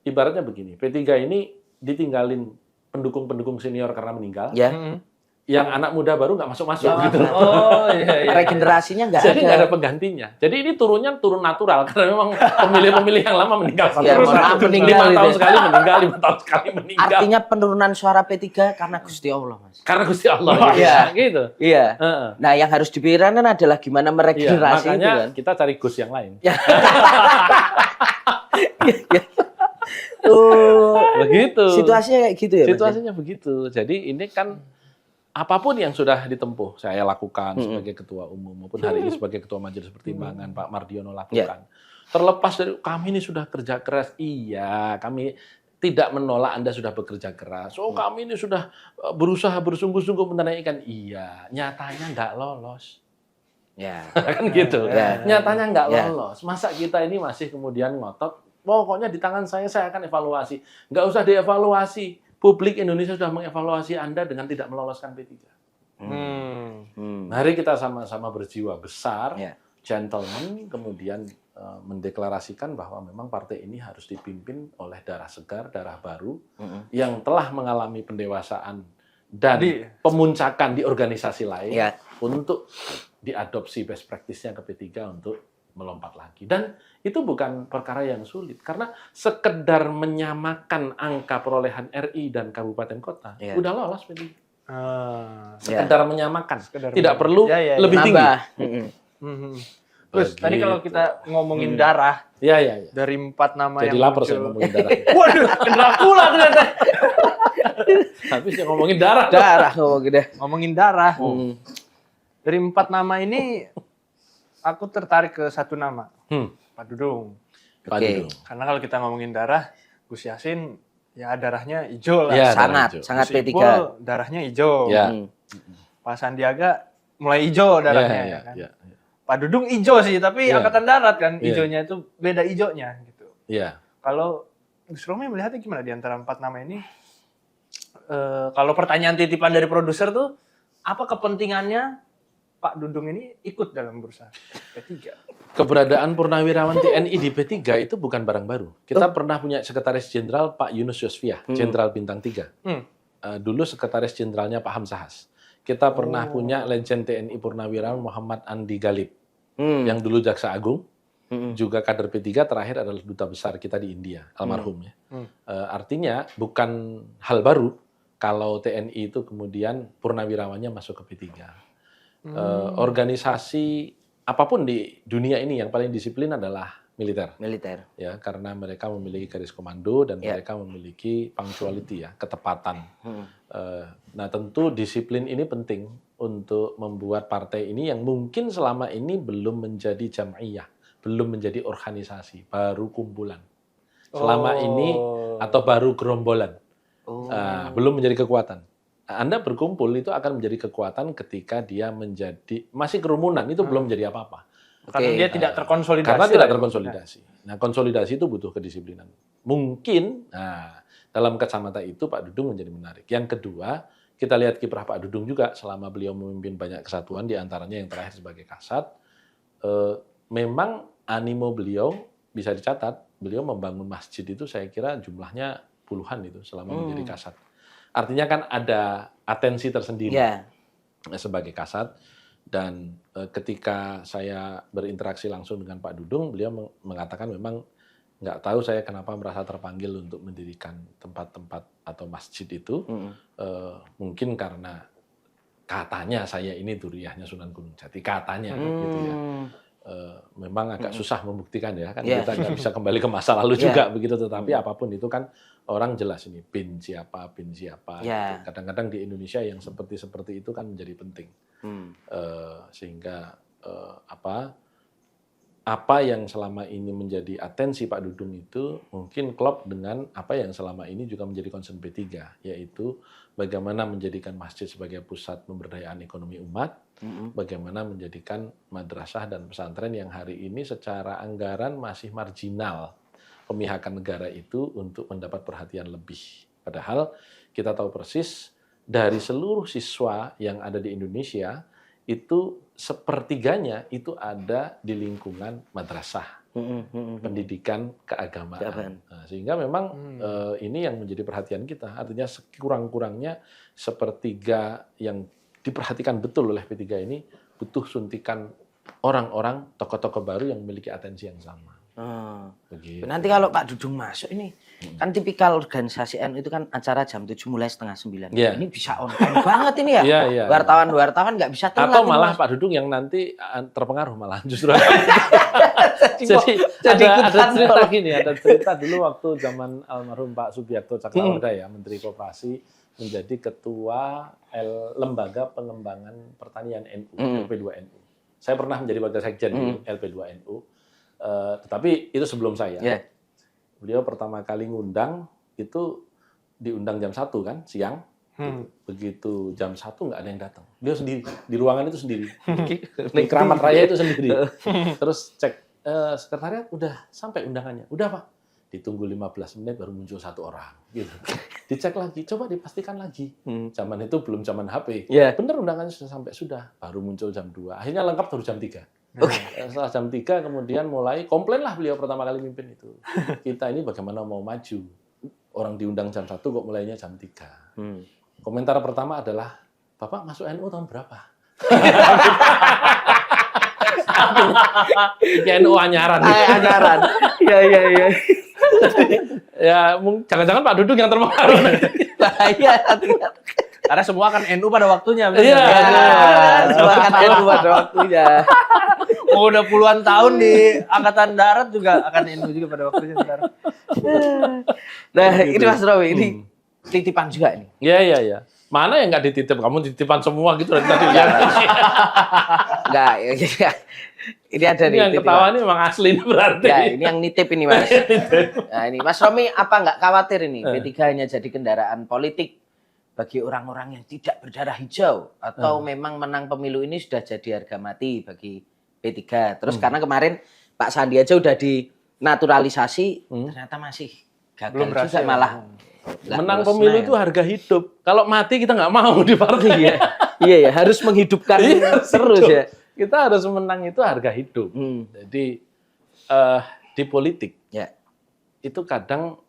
ibaratnya begini, P3 ini ditinggalin pendukung-pendukung senior karena meninggal, Ya. yang anak muda baru nggak masuk-masuk gitu. Oh iya. Regenerasinya nggak Jadi nggak ada. ada penggantinya. Jadi ini turun natural karena memang pemilih-pemilih yang lama meninggal satu Ya, persatu. mohon maaf, meninggal 5 tahun itu. sekali meninggal, 5 tahun sekali meninggal. Artinya penurunan suara P3 karena Gusti Allah, Mas. Karena Gusti Allah. Iya. Gitu. Iya. Heeh. Nah, yang harus dipikirkan adalah gimana Iya, meregenerasi itu makanya kan. kita cari Gus yang lain. Oh, Begitu. situasinya kayak gitu ya, Mas? Situasinya begitu. Jadi ini kan apapun yang sudah ditempuh, saya lakukan sebagai ketua umum maupun hari ini sebagai ketua majelis pertimbangan Pak Mardiono lakukan. Terlepas dari kami ini sudah kerja keras, iya, kami tidak menolak Anda sudah bekerja keras. Oh, kami ini sudah berusaha bersungguh-sungguh menunaikan, iya, nyatanya nggak lolos. Ya. Kan gitu. Ya. Nyatanya nggak Ya. lolos. Masa kita ini masih kemudian ngotot, pokoknya di tangan saya akan evaluasi. Nggak usah dievaluasi. Publik Indonesia sudah mengevaluasi Anda dengan tidak meloloskan P3. Mari kita sama-sama berjiwa besar, Ya. gentleman, kemudian mendeklarasikan bahwa memang partai ini harus dipimpin oleh darah segar, darah baru, yang telah mengalami pendewasaan dan pemuncakan di organisasi lain Ya. untuk diadopsi best practice-nya ke P3 untuk melompat lagi. Dan itu bukan perkara yang sulit, karena sekedar menyamakan angka perolehan RI dan kabupaten kota, Ya. udah lolos P3. Ah. Sekedar menyamakan, Sekedar tidak menyamakan. perlu Ya. lebih tinggi. Nambah. Terus tadi kalau kita ngomongin darah Ya. dari 4 nama Jadi yang lapar saya muncul. ngomongin darah. Waduh, kena pula ternyata. Habis yang ngomongin darah. Darah ngomong gitu. Ngomongin darah. Dari 4 nama ini aku tertarik ke satu nama, Pak Dudung. Pak Oke. Dudung. Karena kalau kita ngomongin darah, Gus Yassin ya darahnya hijau lah. Ya, Sangat, darah hijau. sangat Gus P3. Ipul darahnya hijau. Ya. Pak Sandiaga mulai hijau darahnya. Ya. Kan? Ya. Pak Dudung hijau sih, tapi Ya. angkatan darat kan Ya. hijaunya itu beda hijaunya gitu. Ya. Kalau Gus Romi melihatnya gimana di antara 4 nama ini? Kalau pertanyaan titipan dari produser tuh, apa kepentingannya Pak Dudung ini ikut dalam bursa P3? Keberadaan purnawirawan TNI di P3 itu bukan barang baru. Kita pernah punya sekretaris jenderal Pak Yunus Yosfiah, jenderal bintang 3. Dulu sekretaris jenderalnya Pak Hamzahas. Kita pernah punya Legend TNI Purnawirawan Muhammad Andi Galib, yang dulu Jaksa Agung, juga kader P3, terakhir adalah duta besar kita di India, almarhum ya. Artinya bukan hal baru kalau TNI itu kemudian purnawirawannya masuk ke P3. Organisasi apapun di dunia ini yang paling disiplin adalah militer. Ya, karena mereka memiliki garis komando dan mereka memiliki punctuality ya, ketepatan. Nah, tentu disiplin ini penting untuk membuat partai ini yang mungkin selama ini belum menjadi jam'iyah, belum menjadi organisasi, baru kumpulan. Selama ini atau baru gerombolan. Belum menjadi kekuatan. Anda berkumpul itu akan menjadi kekuatan ketika dia menjadi masih kerumunan, itu belum menjadi apa-apa. Karena dia tidak terkonsolidasi. Karena tidak terkonsolidasi. Nah, konsolidasi itu butuh kedisiplinan. Mungkin, dalam kacamata itu Pak Dudung menjadi menarik. Yang kedua, kita lihat kiprah Pak Dudung juga selama beliau memimpin banyak kesatuan, di antaranya yang terakhir sebagai Kasat. Memang animo beliau bisa dicatat, beliau membangun masjid itu saya kira jumlahnya puluhan itu selama menjadi Kasat. Artinya kan ada atensi tersendiri sebagai Kasat. Dan ketika saya berinteraksi langsung dengan Pak Dudung, beliau mengatakan memang nggak tahu saya kenapa merasa terpanggil untuk mendirikan tempat-tempat atau masjid itu. Mungkin karena katanya saya ini duriyahnya Sunan Gunung Jati, katanya gitu ya. Memang agak susah membuktikan ya, kan kita nggak bisa kembali ke masa lalu juga begitu. Tetapi apapun itu kan orang jelas ini bin siapa. Gitu. Kadang-kadang di Indonesia yang seperti itu kan menjadi penting. Sehingga apa yang selama ini menjadi atensi Pak Dudung itu mungkin klop dengan apa yang selama ini juga menjadi concern P3, yaitu bagaimana menjadikan masjid sebagai pusat pemberdayaan ekonomi umat, bagaimana menjadikan madrasah dan pesantren yang hari ini secara anggaran masih marginal pemihakan negara itu untuk mendapat perhatian lebih. Padahal kita tahu persis dari seluruh siswa yang ada di Indonesia, itu sepertiganya itu ada di lingkungan madrasah, pendidikan keagamaan. Nah, sehingga memang ini yang menjadi perhatian kita. Artinya sekurang-kurangnya sepertiga yang diperhatikan betul oleh P3 ini butuh suntikan orang-orang, tokoh-tokoh baru yang memiliki atensi yang sama. Begitu. Nanti kalau Pak Dudung masuk ini, kan tipikal organisasi NU itu kan acara jam 7 mulai setengah 9. Ini bisa on time banget ini ya. Wartawan-wartawan nggak bisa telat. Atau malah Pak Dudung yang nanti terpengaruh malah justru. Jadi ada cerita dulu waktu zaman almarhum Pak Subiakto Cakrawarda ya, Menteri Koperasi, menjadi ketua Lembaga Pengembangan Pertanian NU, LP2NU. Saya pernah menjadi wakil sekjen di LP2NU. Tetapi itu sebelum saya. Beliau pertama kali ngundang itu diundang jam 1 kan, siang. Begitu jam 1 nggak ada yang datang. Beliau sendiri, di ruangan itu sendiri. Di Keramat Raya itu sendiri. Terus cek, sekretariat udah sampai undangannya. Udah Pak. Ditunggu 15 menit baru muncul 1 orang. Gitu. Dicek lagi, coba dipastikan lagi. Zaman itu belum zaman HP. Bener undangannya sudah sampai, sudah. Baru muncul jam 2. Akhirnya lengkap baru jam 3. Setelah jam 3 kemudian mulai komplain lah beliau pertama kali mimpin itu. Kita ini bagaimana mau maju? Orang diundang jam 1 kok mulainya jam 3. Komentar pertama adalah, Bapak masuk NU tahun berapa? NU anyaran. Anyaran. Iya. Ya, jangan-jangan Pak Dudung yang terpengaruh. Bahaya. Karena semua kan NU pada waktunya. Iya. Semua kan NU pada waktunya. Mau udah puluhan tahun di Angkatan Darat juga akan NU juga pada waktunya sekarang. Nah, ini Mas Romi, ini titipan juga ini. Iya. Mana yang nggak dititip? Kamu titipan semua gitu dari tadi. Enggak, ya. Ini ada nih. Yang ketawa ini memang asli ini berarti. Ya, ini yang nitip ini Mas. Nah, ini Mas Romi apa nggak khawatir ini P3 hanya jadi kendaraan politik bagi orang-orang yang tidak berdarah hijau, atau memang menang pemilu ini sudah jadi harga mati bagi P3. Terus karena kemarin Pak Sandi aja udah dinaturalisasi, ternyata masih gagal belum berhasil. juga malah. Menang pemilu itu harga hidup. Kalau mati kita nggak mau di partai. Iya ya, harus menghidupkan terus ya. Kita harus menang itu harga hidup. Jadi di politik itu kadang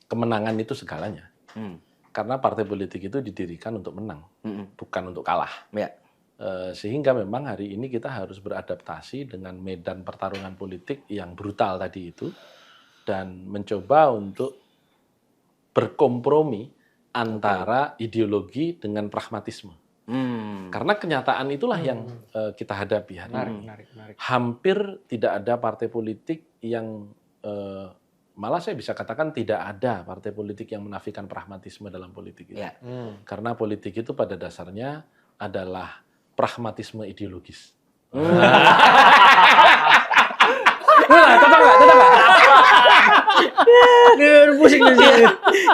kemenangan itu segalanya. Karena partai politik itu didirikan untuk menang, bukan untuk kalah. Ya. Sehingga memang hari ini kita harus beradaptasi dengan medan pertarungan politik yang brutal tadi itu dan mencoba untuk berkompromi antara ideologi dengan pragmatisme. Karena kenyataan itulah yang kita hadapi hari ini. Menarik. Hampir tidak ada partai politik yang malah saya bisa katakan tidak ada partai politik yang menafikan pragmatisme dalam politik itu. Ya. Karena politik itu pada dasarnya adalah pragmatisme ideologis. Cocok nggak? Pusing di sini.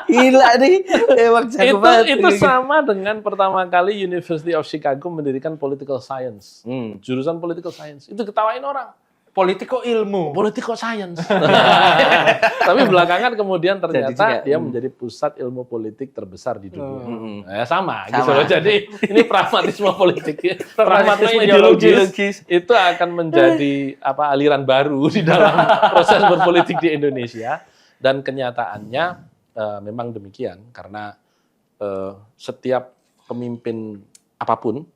Gila nih, emang jago banget. Itu sama dengan pertama kali University of Chicago mendirikan political science. Jurusan political science. Itu ketawain orang. Politiko ilmu. Political science. Tapi belakangan kemudian ternyata dia menjadi pusat ilmu politik terbesar di dunia. Sama. Gitu loh. Jadi ini pragmatisme politik, pragmatisme ideologis itu akan menjadi aliran baru di dalam proses berpolitik di Indonesia. Dan kenyataannya memang demikian karena setiap pemimpin apapun,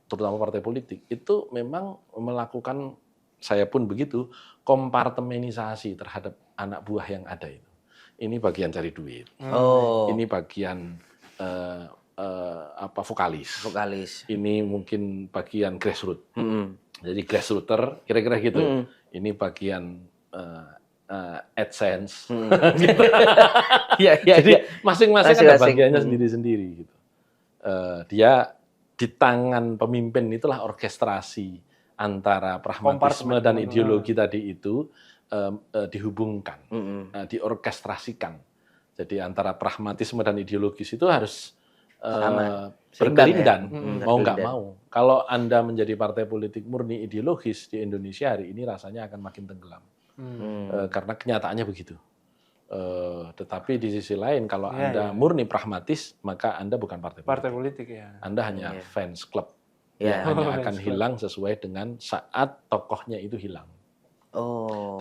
terutama partai politik, itu memang melakukan saya pun begitu, kompartemenisasi terhadap anak buah yang ada itu. Ini bagian cari duit. Ini bagian vokalis. Ini mungkin bagian grassroots. Jadi grassrooter, kira-kira gitu. Ini bagian AdSense. Gitu. Jadi masing-masing ada bagiannya sendiri-sendiri. Gitu. Dia di tangan pemimpin itulah orkestrasi antara pragmatisme dan ideologi tadi itu dihubungkan, diorkestrasikan. Jadi antara pragmatisme dan ideologis itu harus berkelindan, mau nggak mau. Kalau Anda menjadi partai politik murni ideologis di Indonesia hari ini rasanya akan makin tenggelam. Karena kenyataannya begitu. Tetapi di sisi lain kalau Anda murni pragmatis, maka Anda bukan partai politik. Anda hanya fans club. Hanya akan hilang sesuai dengan saat tokohnya itu hilang.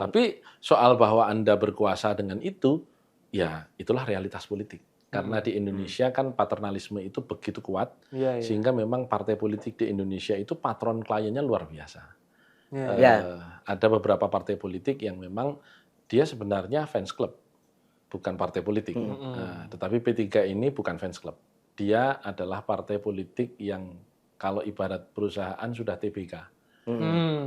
Tapi soal bahwa Anda berkuasa dengan itu, ya itulah realitas politik. Karena di Indonesia kan paternalisme itu begitu kuat, sehingga memang partai politik di Indonesia itu patron kliennya luar biasa. Ada beberapa partai politik yang memang dia sebenarnya fans club, bukan partai politik. Tetapi P3 ini bukan fans club. Dia adalah partai politik yang kalau ibarat perusahaan sudah TBK.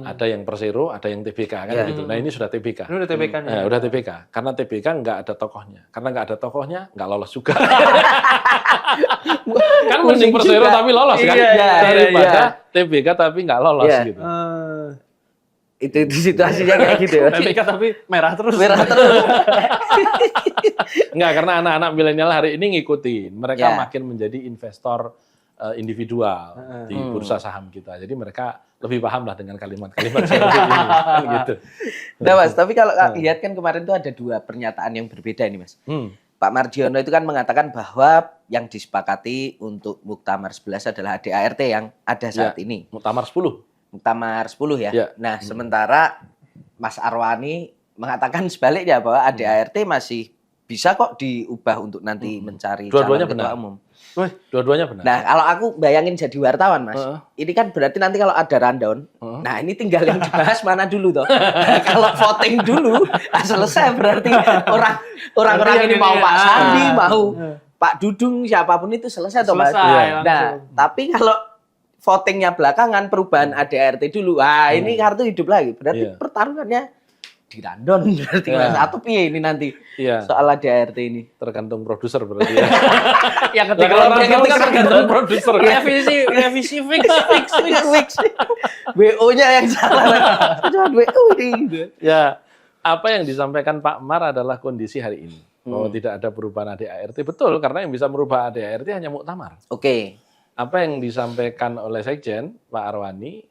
Ada yang Persero, ada yang TBK kan gitu. Nah ini sudah TBK. Ini udah TBK nih. Udah TBK. Karena TBK nggak ada tokohnya. Karena nggak ada tokohnya, nggak lolos juga. Kan mending Persero tapi lolos kan. Daripada TBK tapi nggak lolos gitu. Itu situasinya kayak gitu ya. TBK tapi merah terus. Enggak, karena anak-anak milenial hari ini ngikutin. Mereka makin menjadi investor individual di bursa saham kita. Jadi mereka lebih paham lah dengan kalimat-kalimat seperti ini. Gitu. Nah Mas, tapi kalau lihat kan kemarin tuh ada dua pernyataan yang berbeda ini Mas. Pak Mardiono itu kan mengatakan bahwa yang disepakati untuk Muktamar 11 adalah ADART yang ada saat ini. Muktamar 10. Muktamar 10 ya. Nah, sementara Mas Arwani mengatakan sebaliknya bahwa ADART masih bisa kok diubah untuk nanti mencari calon ketua umum. Dua-duanya benar. Nah, kalau aku bayangin jadi wartawan, Mas, ini kan berarti nanti kalau ada rundown, nah ini tinggal yang dibahas mana dulu toh. Kalau voting dulu, selesai berarti orang-orang ini mau Pak Sandi, mau Pak Dudung, siapapun itu selesai toh, Mas. Nah, tapi kalau votingnya belakangan, perubahan ADART dulu, ini kartu hidup lagi. Berarti pertarungannya di rundown berarti Mas. Atau piye ini nanti soal ADART ini? Tergantung produser berarti ya. Yang ketika rundown kan tergantung produser. Revisi fix. WO-nya yang salah. Cuma WO ini. Ya, apa yang disampaikan Pak Mar adalah kondisi hari ini. Bahwa tidak ada perubahan ADART. Betul, karena yang bisa merubah ADART hanya Muktamar. Oke. Apa yang disampaikan oleh Sekjen Pak Arwani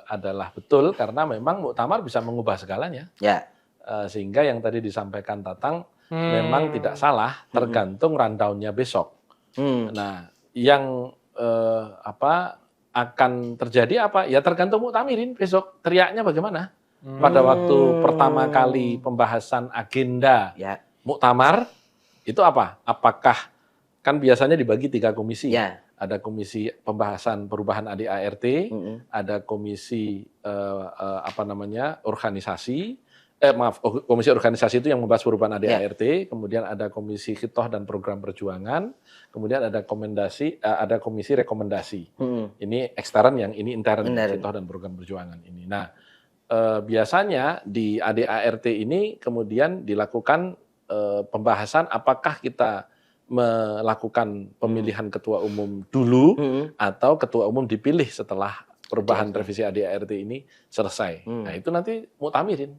adalah betul karena memang Muktamar bisa mengubah segalanya. Sehingga yang tadi disampaikan Tatang memang tidak salah, tergantung rundown-nya besok. Nah, yang akan terjadi apa? Ya tergantung Muktamirin besok. Teriaknya bagaimana? Pada waktu pertama kali pembahasan agenda Muktamar itu apa? Apakah kan biasanya dibagi 3 komisi. Ya. Ada komisi pembahasan perubahan ADART, ada komisi organisasi. Komisi organisasi itu yang membahas perubahan ADART, kemudian ada komisi khitoh dan program perjuangan, kemudian ada komisi rekomendasi. Ini ekstern, yang ini intern, khitoh dan program perjuangan ini. Nah, biasanya di ADART ini kemudian dilakukan pembahasan apakah kita melakukan pemilihan ketua umum dulu atau ketua umum dipilih setelah perubahan revisi ADART ini selesai. Nah, itu nanti muktamirin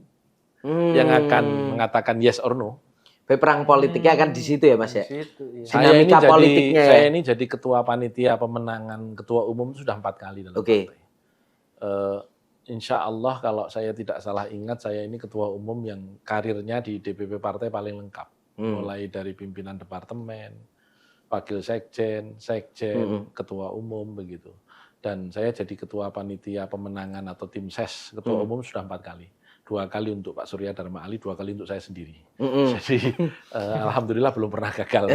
yang akan mengatakan yes or no. Perang politiknya kan di situ ya, Mas ya. Dinamika politiknya saya ini jadi ketua panitia pemenangan ketua umum sudah 4 kali dalam partai. Insya Allah kalau saya tidak salah ingat, saya ini ketua umum yang karirnya di DPP partai paling lengkap. Mulai dari pimpinan departemen, wakil sekjen, ketua umum begitu. Dan saya jadi ketua panitia pemenangan atau tim ses ketua umum sudah 4 kali. 2 kali untuk Pak Surya Dharma Ali, 2 kali untuk saya sendiri. Jadi alhamdulillah belum pernah gagal.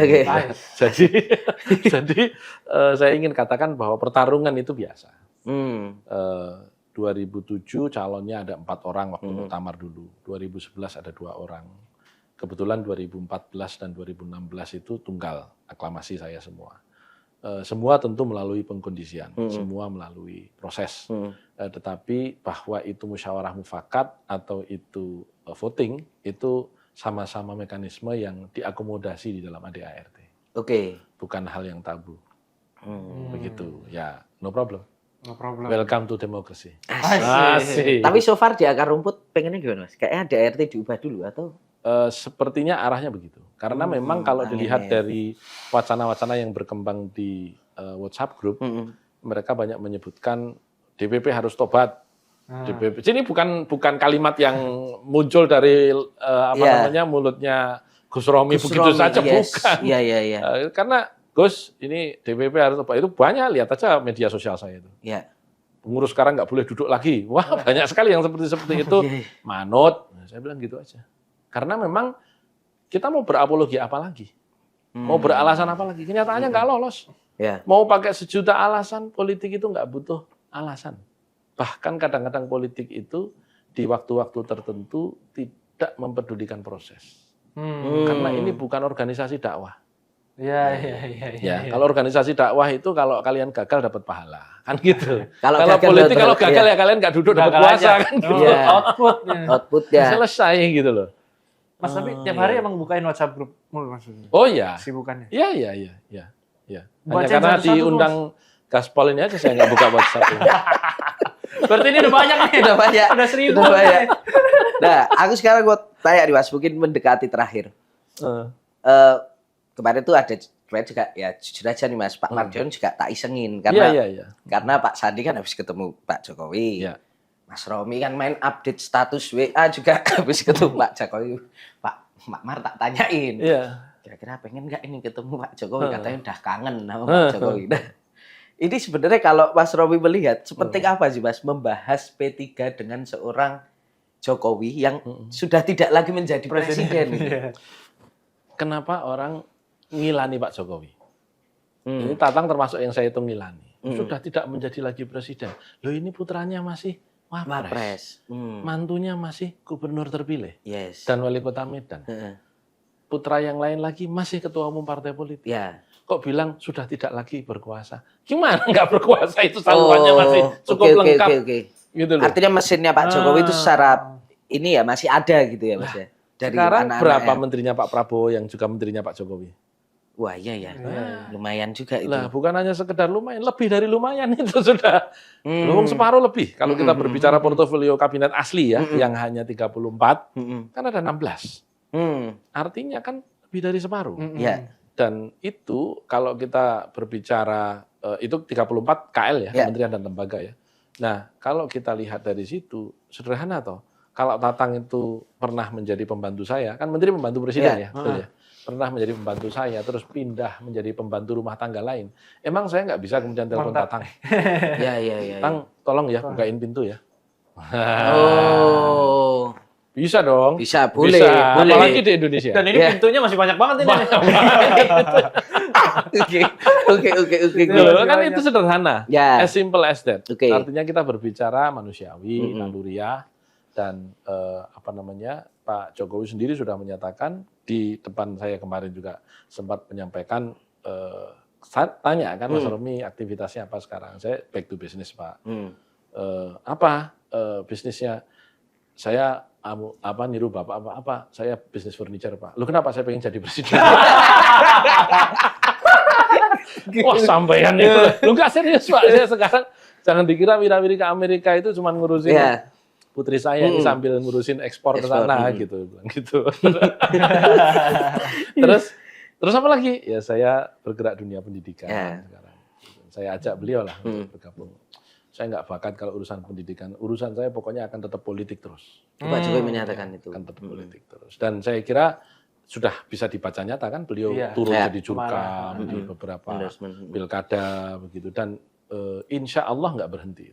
Jadi saya ingin katakan bahwa pertarungan itu biasa. 2007 calonnya ada 4 orang waktu muktamar dulu. 2011 ada 2 orang. Kebetulan 2014 dan 2016 itu tunggal aklamasi saya semua. Semua tentu melalui pengkondisian, semua melalui proses. Tetapi bahwa itu musyawarah mufakat atau itu voting, itu sama-sama mekanisme yang diakomodasi di dalam ADART. Bukan hal yang tabu. Begitu, ya no problem. No problem. Welcome to democracy. Asik. Tapi so far di akar rumput pengennya gimana, Mas? Kayaknya ADART diubah dulu atau? Sepertinya arahnya begitu. Karena memang kalau dilihat dari wacana-wacana yang berkembang di WhatsApp group, mereka banyak menyebutkan DPP harus tobat. DPP. Ini bukan kalimat yang muncul dari mulutnya Gus Romi begitu saja, bukan. Karena Gus, ini DPP harus tobat. Itu banyak, lihat aja media sosial saya itu. Pengurus sekarang nggak boleh duduk lagi. Wah, banyak sekali yang seperti itu. Manut. Nah, saya bilang gitu aja. Karena memang kita mau berapologi apa lagi? Mau beralasan apa lagi? Kenyataannya nggak lolos. Mau pakai sejuta alasan, politik itu nggak butuh alasan. Bahkan kadang-kadang politik itu di waktu-waktu tertentu tidak mempedulikan proses. Karena ini bukan organisasi dakwah. Kalau organisasi dakwah itu kalau kalian gagal dapat pahala, kan gitu. Kalau politik kalau gagal ya kalian nggak duduk dapat puasa, kan gitu. Outputnya selesai gitu loh. Mas, tapi tiap hari emang bukain WhatsApp grup mulu maksudnya? Oh iya. Sibukannya? Iya. Hanya karena diundang Gaspol ini aja saya nggak buka WhatsApp ini. Berarti ini udah banyak nih. Udah banyak. Udah 1000. Udah banyak. Nah, aku sekarang mau tanya nih, Mas, mungkin mendekati terakhir. Kemarin tuh ada juga, ya jujur aja nih, Mas, Pak Mardiono juga tak isengin. Karena Pak Sandi kan habis ketemu Pak Jokowi. Mas Romi kan main update status WA juga habis ketemu Pak Jokowi. Pak Mar tak tanyain. Kira-kira pengen nggak ini ketemu Pak Jokowi? Katanya udah kangen sama Pak Jokowi. Nah, ini sebenarnya kalau Mas Romi melihat, sepenting apa sih, Mas, membahas P3 dengan seorang Jokowi yang sudah tidak lagi menjadi presiden? Kenapa orang ngilani Pak Jokowi? Ini Tatang termasuk yang saya hitung ngilani. Sudah tidak menjadi lagi presiden. Loh, ini putranya masih Wapres. Mantunya masih gubernur terpilih. Dan wali kota Medan. Putra yang lain lagi masih ketua umum partai politik. Kok bilang sudah tidak lagi berkuasa? Gimana nggak berkuasa? Itu salurannya masih cukup lengkap. Gitu loh. Artinya mesinnya Pak Jokowi itu secara ini ya masih ada gitu ya, Mas ya. Dari sekarang berapa menterinya Pak Prabowo yang juga menterinya Pak Jokowi? Wah, iya. Lumayan juga itu. Lah, bukan hanya sekedar lumayan, lebih dari lumayan itu sudah. Belum separuh lebih. Kalau kita berbicara portofolio kabinet asli ya, yang hanya 34, kan ada 16. Artinya kan lebih dari separuh. Dan itu kalau kita berbicara, itu 34 KL ya, kementerian dan lembaga ya. Nah, kalau kita lihat dari situ, sederhana toh. Kalau Tatang itu pernah menjadi pembantu saya, kan menteri pembantu presiden ya, betul ya. Pernah menjadi pembantu saya, terus pindah menjadi pembantu rumah tangga lain. Emang saya nggak bisa kemudian telepon Tatang. Tang, tolong ya bukain pintu ya. Bisa dong. Bisa, boleh. Apalagi di Indonesia. Dan ini pintunya masih banyak banget ini. Oke. Loh, kan itu sederhana. Ya. As simple as that. Oke. Artinya kita berbicara manusiawi, naluriah, dan Pak Jokowi sendiri sudah menyatakan di depan saya kemarin juga sempat menyampaikan, saya tanya kan Mas Romi aktivitasnya apa sekarang? Saya back to business Pak. Apa bisnisnya? Saya niru Bapak apa? Saya bisnis furniture Pak. Lu kenapa saya pengen jadi presiden? Wah sampean itu. Lu nggak serius Pak. Saya sekarang jangan dikira wira-wiri ke Amerika itu cuma ngurusin putri saya ini sambil ngurusin ekspor ke sana gitu, bilang gitu. Terus apa lagi? Ya saya bergerak dunia pendidikan sekarang. Saya ajak beliau lah untuk bergabung. Saya nggak bakat kalau urusan pendidikan. Urusan saya pokoknya akan tetap politik terus. Pak Jokowi menyatakan itu. Akan tetap politik terus. Dan saya kira sudah bisa dibaca nyata kan beliau turun jadi jurkam di beberapa pilkada begitu. Dan insya Allah nggak berhenti.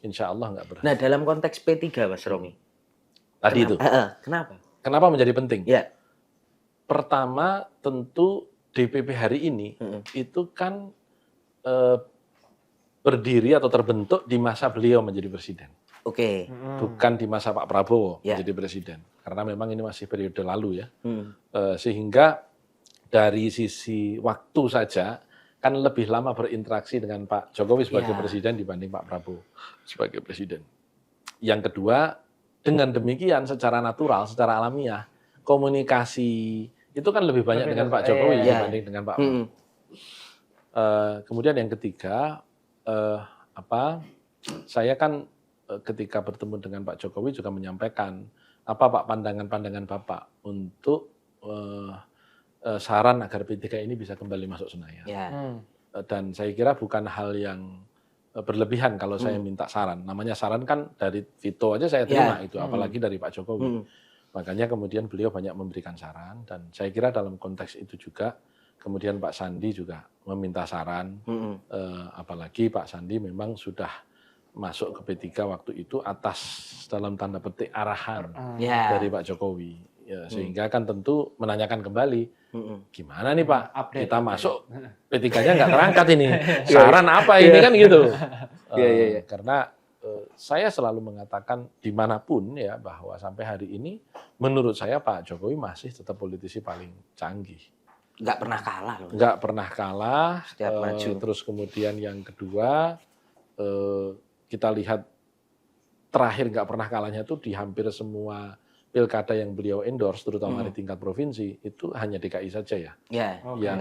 Insya Allah nggak berhenti. Nah dalam konteks P3 Mas Romi. Tadi itu. Kenapa? Kenapa menjadi penting? Ya. Pertama tentu DPP hari ini itu kan berdiri atau terbentuk di masa beliau menjadi presiden. Oke. Bukan di masa Pak Prabowo menjadi presiden. Karena memang ini masih periode lalu ya. Sehingga dari sisi waktu saja kan lebih lama berinteraksi dengan Pak Jokowi sebagai presiden dibanding Pak Prabowo sebagai presiden. Yang kedua, dengan demikian secara natural, secara alamiah, komunikasi itu kan lebih banyak dengan Pak Jokowi dibanding dengan Pak Prabowo. Kemudian yang ketiga, saya kan ketika bertemu dengan Pak Jokowi juga menyampaikan apa Pak pandangan-pandangan Bapak untuk saran agar P3 ini bisa kembali masuk Senayan. Dan saya kira bukan hal yang berlebihan kalau saya minta saran. Namanya saran kan dari Vito aja saya terima itu, apalagi dari Pak Jokowi. Makanya kemudian beliau banyak memberikan saran dan saya kira dalam konteks itu juga kemudian Pak Sandi juga meminta saran, apalagi Pak Sandi memang sudah masuk ke P3 waktu itu atas dalam tanda petik arahan dari Pak Jokowi. Ya, sehingga kan tentu menanyakan kembali, gimana nih Pak, kita masuk P3-nya nggak terangkat ini, saran apa ini kan gitu. Karena saya selalu mengatakan dimanapun ya bahwa sampai hari ini menurut saya Pak Jokowi masih tetap politisi paling canggih. Nggak pernah kalah loh. Nggak pernah kalah. Setiap maju. Terus kemudian yang kedua, kita lihat terakhir nggak pernah kalahnya itu di hampir semua pilkada yang beliau endorse, terutama di tingkat provinsi, itu hanya DKI saja ya yang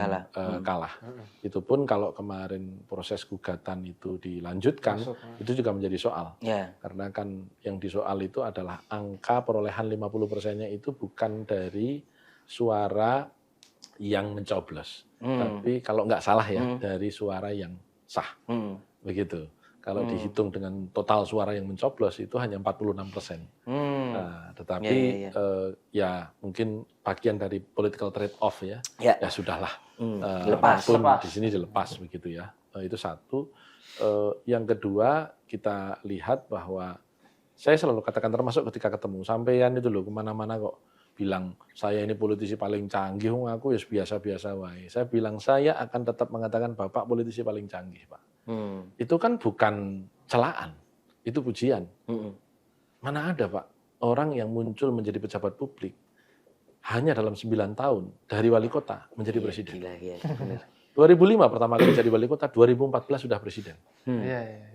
kalah. Itu pun kalau kemarin proses gugatan itu dilanjutkan, itu juga menjadi soal. Karena kan yang disoal itu adalah angka perolehan 50%-nya itu bukan dari suara yang mencoblos. Tapi kalau nggak salah ya, dari suara yang sah. Begitu. Kalau dihitung dengan total suara yang mencoblos itu hanya 46%. Nah, tetapi ya mungkin bagian dari political trade-off ya. Ya sudahlah. Apapun di sini dilepas begitu ya. Itu satu. Yang kedua, kita lihat bahwa saya selalu katakan termasuk ketika ketemu sampean itu loh kemana-mana kok bilang saya ini politisi paling canggih, aku ya biasa-biasa wae. Saya bilang saya akan tetap mengatakan Bapak politisi paling canggih, Pak. Itu kan bukan celaan, itu pujian. Mana ada Pak orang yang muncul menjadi pejabat publik hanya dalam 9 tahun dari wali kota menjadi presiden. Gila, 2005 pertama kali jadi wali kota, 2014 sudah presiden.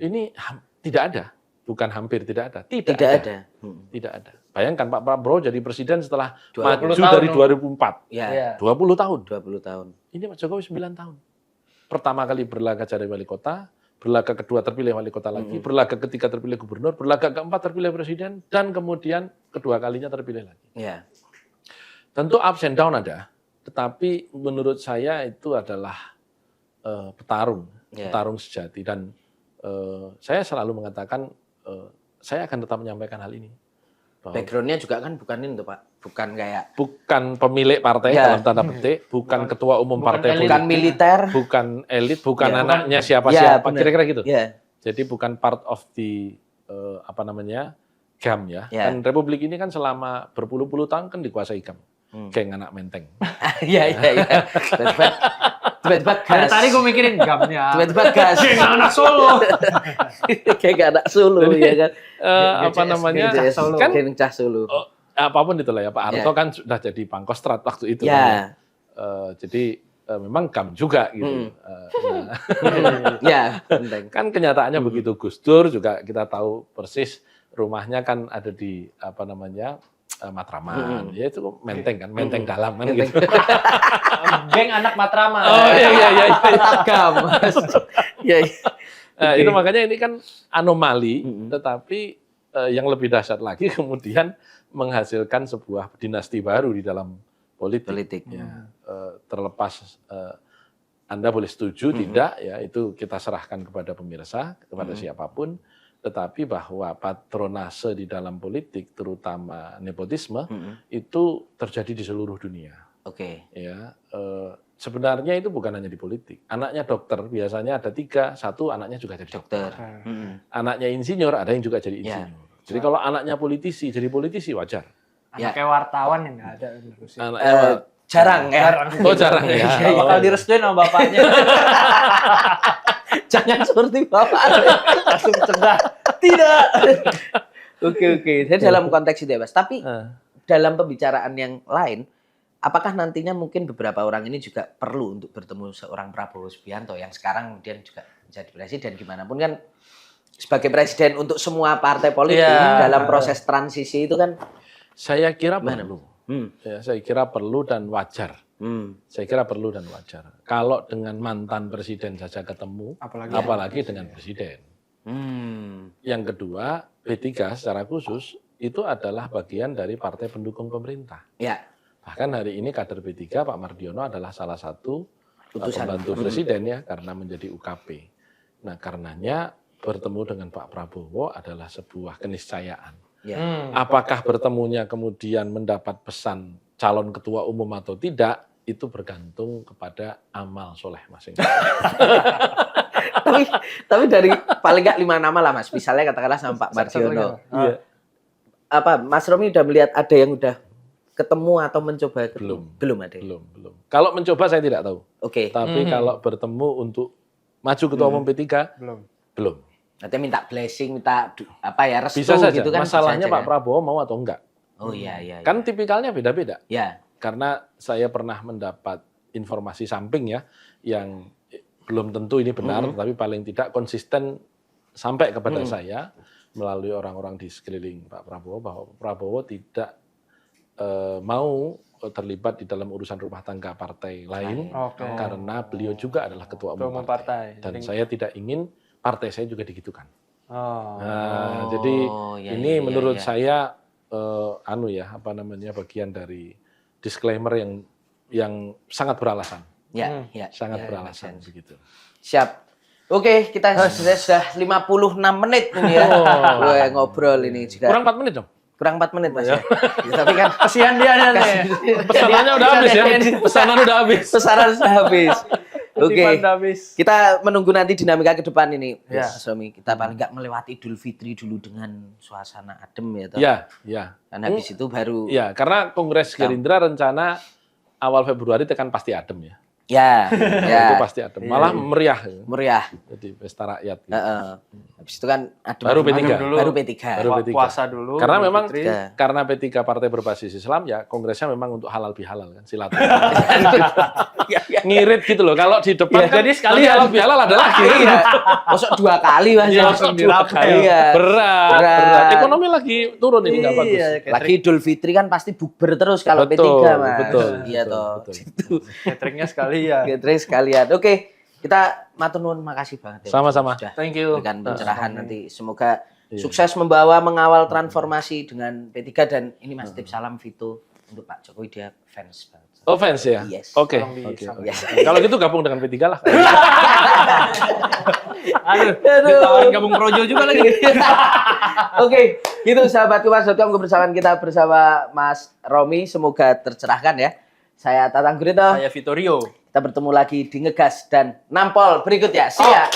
Ini tidak ada, bukan hampir tidak ada. Tidak ada. Tidak ada. Bayangkan Pak Prabowo jadi presiden setelah maju dari 2004. 20 tahun. 20 tahun. Ini Pak Jokowi 9 tahun. Pertama kali berlaga jadi wali kota, berlaga kedua terpilih wali kota lagi, berlaga ketiga terpilih gubernur, berlaga keempat terpilih presiden, dan kemudian kedua kalinya terpilih lagi. Tentu ups and down ada, tetapi menurut saya itu adalah petarung sejati. Dan saya selalu mengatakan, saya akan tetap menyampaikan hal ini. Background-nya juga kan bukan itu Pak, bukan pemilik partai dalam tanda petik, bukan ketua umum partai politik, bukan militer, bukan elit, bukan anaknya siapa-siapa, kira-kira gitu. Jadi bukan part of the GAM ya. Dan Republik ini kan selama berpuluh-puluh tahun kan dikuasai GAM, geng anak menteng. Tiba-tiba Dari gas. tadi gue mikirin gamnya. Tiba-tiba gas. Kayak anak Solo. Kayak gak anak Solo ya kan. Apa namanya? GCS, Kan Geng Cah Solo. apapun itulah ya Pak Harto Ya. kan sudah jadi Pangkostrat waktu itu. Ya. Kan, ya. Jadi memang GAM juga gitu. Ya, penting. Kan kenyataannya begitu. Gus Dur juga kita tahu persis rumahnya kan ada di apa namanya Matraman. Ya itu Menteng kan, Menteng Dalam kan gitu. Geng anak Matraman. Oh iya. Gam. Ya. Itu makanya ini kan anomali, tetapi yang lebih dahsyat lagi kemudian menghasilkan sebuah dinasti baru di dalam politik. Ya, terlepas Anda boleh setuju tidak, ya itu kita serahkan kepada pemirsa, kepada siapapun. Tetapi bahwa patronase di dalam politik, terutama nepotisme, itu terjadi di seluruh dunia. Oke. Ya, sebenarnya itu bukan hanya di politik. Anaknya dokter biasanya ada 3, 1 anaknya juga jadi dokter. Anaknya insinyur ada yang juga jadi insinyur. Jadi kalau anaknya politisi jadi politisi wajar. Anaknya wartawan yang nggak ada. Anaknya Jarang ya. oh jarang ya. Bakal direstuin sama bapaknya. Jangan seperti Bapak. Langsung cegah. Tidak. Oke. Jadi dalam konteks itu ya, Mas. Tapi dalam pembicaraan yang lain, apakah nantinya mungkin beberapa orang ini juga perlu untuk bertemu seorang Prabowo Subianto yang sekarang kemudian juga menjadi presiden, gimana pun kan sebagai presiden untuk semua partai politik dalam proses transisi itu kan Saya kira Gimana? perlu. Ya, saya kira perlu dan wajar. Saya kira perlu dan wajar. Kalau dengan mantan presiden saja ketemu, apalagi dengan presiden. Yang kedua, P3 secara khusus itu adalah bagian dari partai pendukung pemerintah. ya Bahkan hari ini kader P3 Pak Mardiono adalah salah satu Utusan. pembantu presiden ya karena menjadi UKP. Nah, karenanya bertemu dengan Pak Prabowo adalah sebuah keniscayaan. Apakah bertemunya kemudian mendapat pesan calon ketua umum atau tidak, itu bergantung kepada amal soleh masing-masing. tapi dari paling nggak 5 nama lah Mas. Misalnya katakanlah sama Pak Mardiono. Iya. Apa Mas Romi udah melihat ada yang udah ketemu atau mencoba ketemu? Belum ada. Belum. Kalau mencoba saya tidak tahu. Oke. Tapi kalau bertemu untuk maju ketua umum P3, belum. Nanti minta blessing, minta apa ya restu Bisa saja. gitu kan. Masalahnya bisa Pak Prabowo mau atau enggak. Oh iya. Kan tipikalnya beda-beda. Ya. Karena saya pernah mendapat informasi samping ya, yang belum tentu ini benar, tapi paling tidak konsisten sampai kepada saya melalui orang-orang di sekeliling Pak Prabowo, bahwa Prabowo tidak mau terlibat di dalam urusan rumah tangga partai lain, karena beliau juga adalah ketua umum partai. Dan saya tidak ingin partai saya juga digitukan. Jadi ini menurut saya bagian dari disclaimer yang sangat beralasan. Sangat beralasan begitu. Siap. Oke, kita sudah 56 menit ini ya. Ngobrol ini juga. Kurang 4 menit dong. Kurang 4 menit Mas ya. Tapi kan Kasihan dia nih. Pesanannya udah habis ya. Pesanan udah habis. Pesanan sudah habis. Oke. Habis. Kita menunggu nanti dinamika ke depan ini, Ya. Mas Romi. Kita paling nggak melewati Idul Fitri dulu dengan suasana adem ya toh. Iya. Dan habis itu baru Iya, karena Kongres Gerindra rencana awal Februari tekan pasti adem ya. ya. Itu pasti adem. Malah meriah. Meriah. Jadi pesta rakyat. Gitu. Habis itu kan adem. Baru P3. Baru P3. Baru P3. Puasa dulu. Karena memang Fitri. karena P3 partai berbasis Islam ya kongresnya memang untuk halal bihalal kan silaturahmi. Ngirit gitu loh. Kalau di depan kan, jadi sekali nanti halal bihalal ada lagi. Iya. Masuk 2 kali Mas. Iya, Masuk dua kali. Iya. Berat. Ekonomi lagi turun ini nggak bagus. Lagi Idul Fitri kan pasti bukber terus kalau Betul, P3 Mas. betul, Iya betul, toh. betul. Gitu. Cateringnya sekalian. Catering sekalian. Oke, kita matur nuwun makasih banget ya. Sama-sama. Sudah Thank you. berikan pencerahan nanti. Semoga sukses mengawal transformasi dengan P3 dan ini Mas tip salam Vito untuk Pak Jokowi, dia fans banget. Oh fans ya? Yes. Oke. Tolong disampaikan. Kalau gitu gabung dengan P3 lah. Aduh, ditawarin gabung projo juga lagi. Oke, gitu sahabat Kupas.com, kebersamaan kita bersama Mas Romi. Semoga tercerahkan ya. Saya Tatang Gurito. Saya Vitorio. Kita bertemu lagi di Ngegas dan Nampol berikut ya. See ya.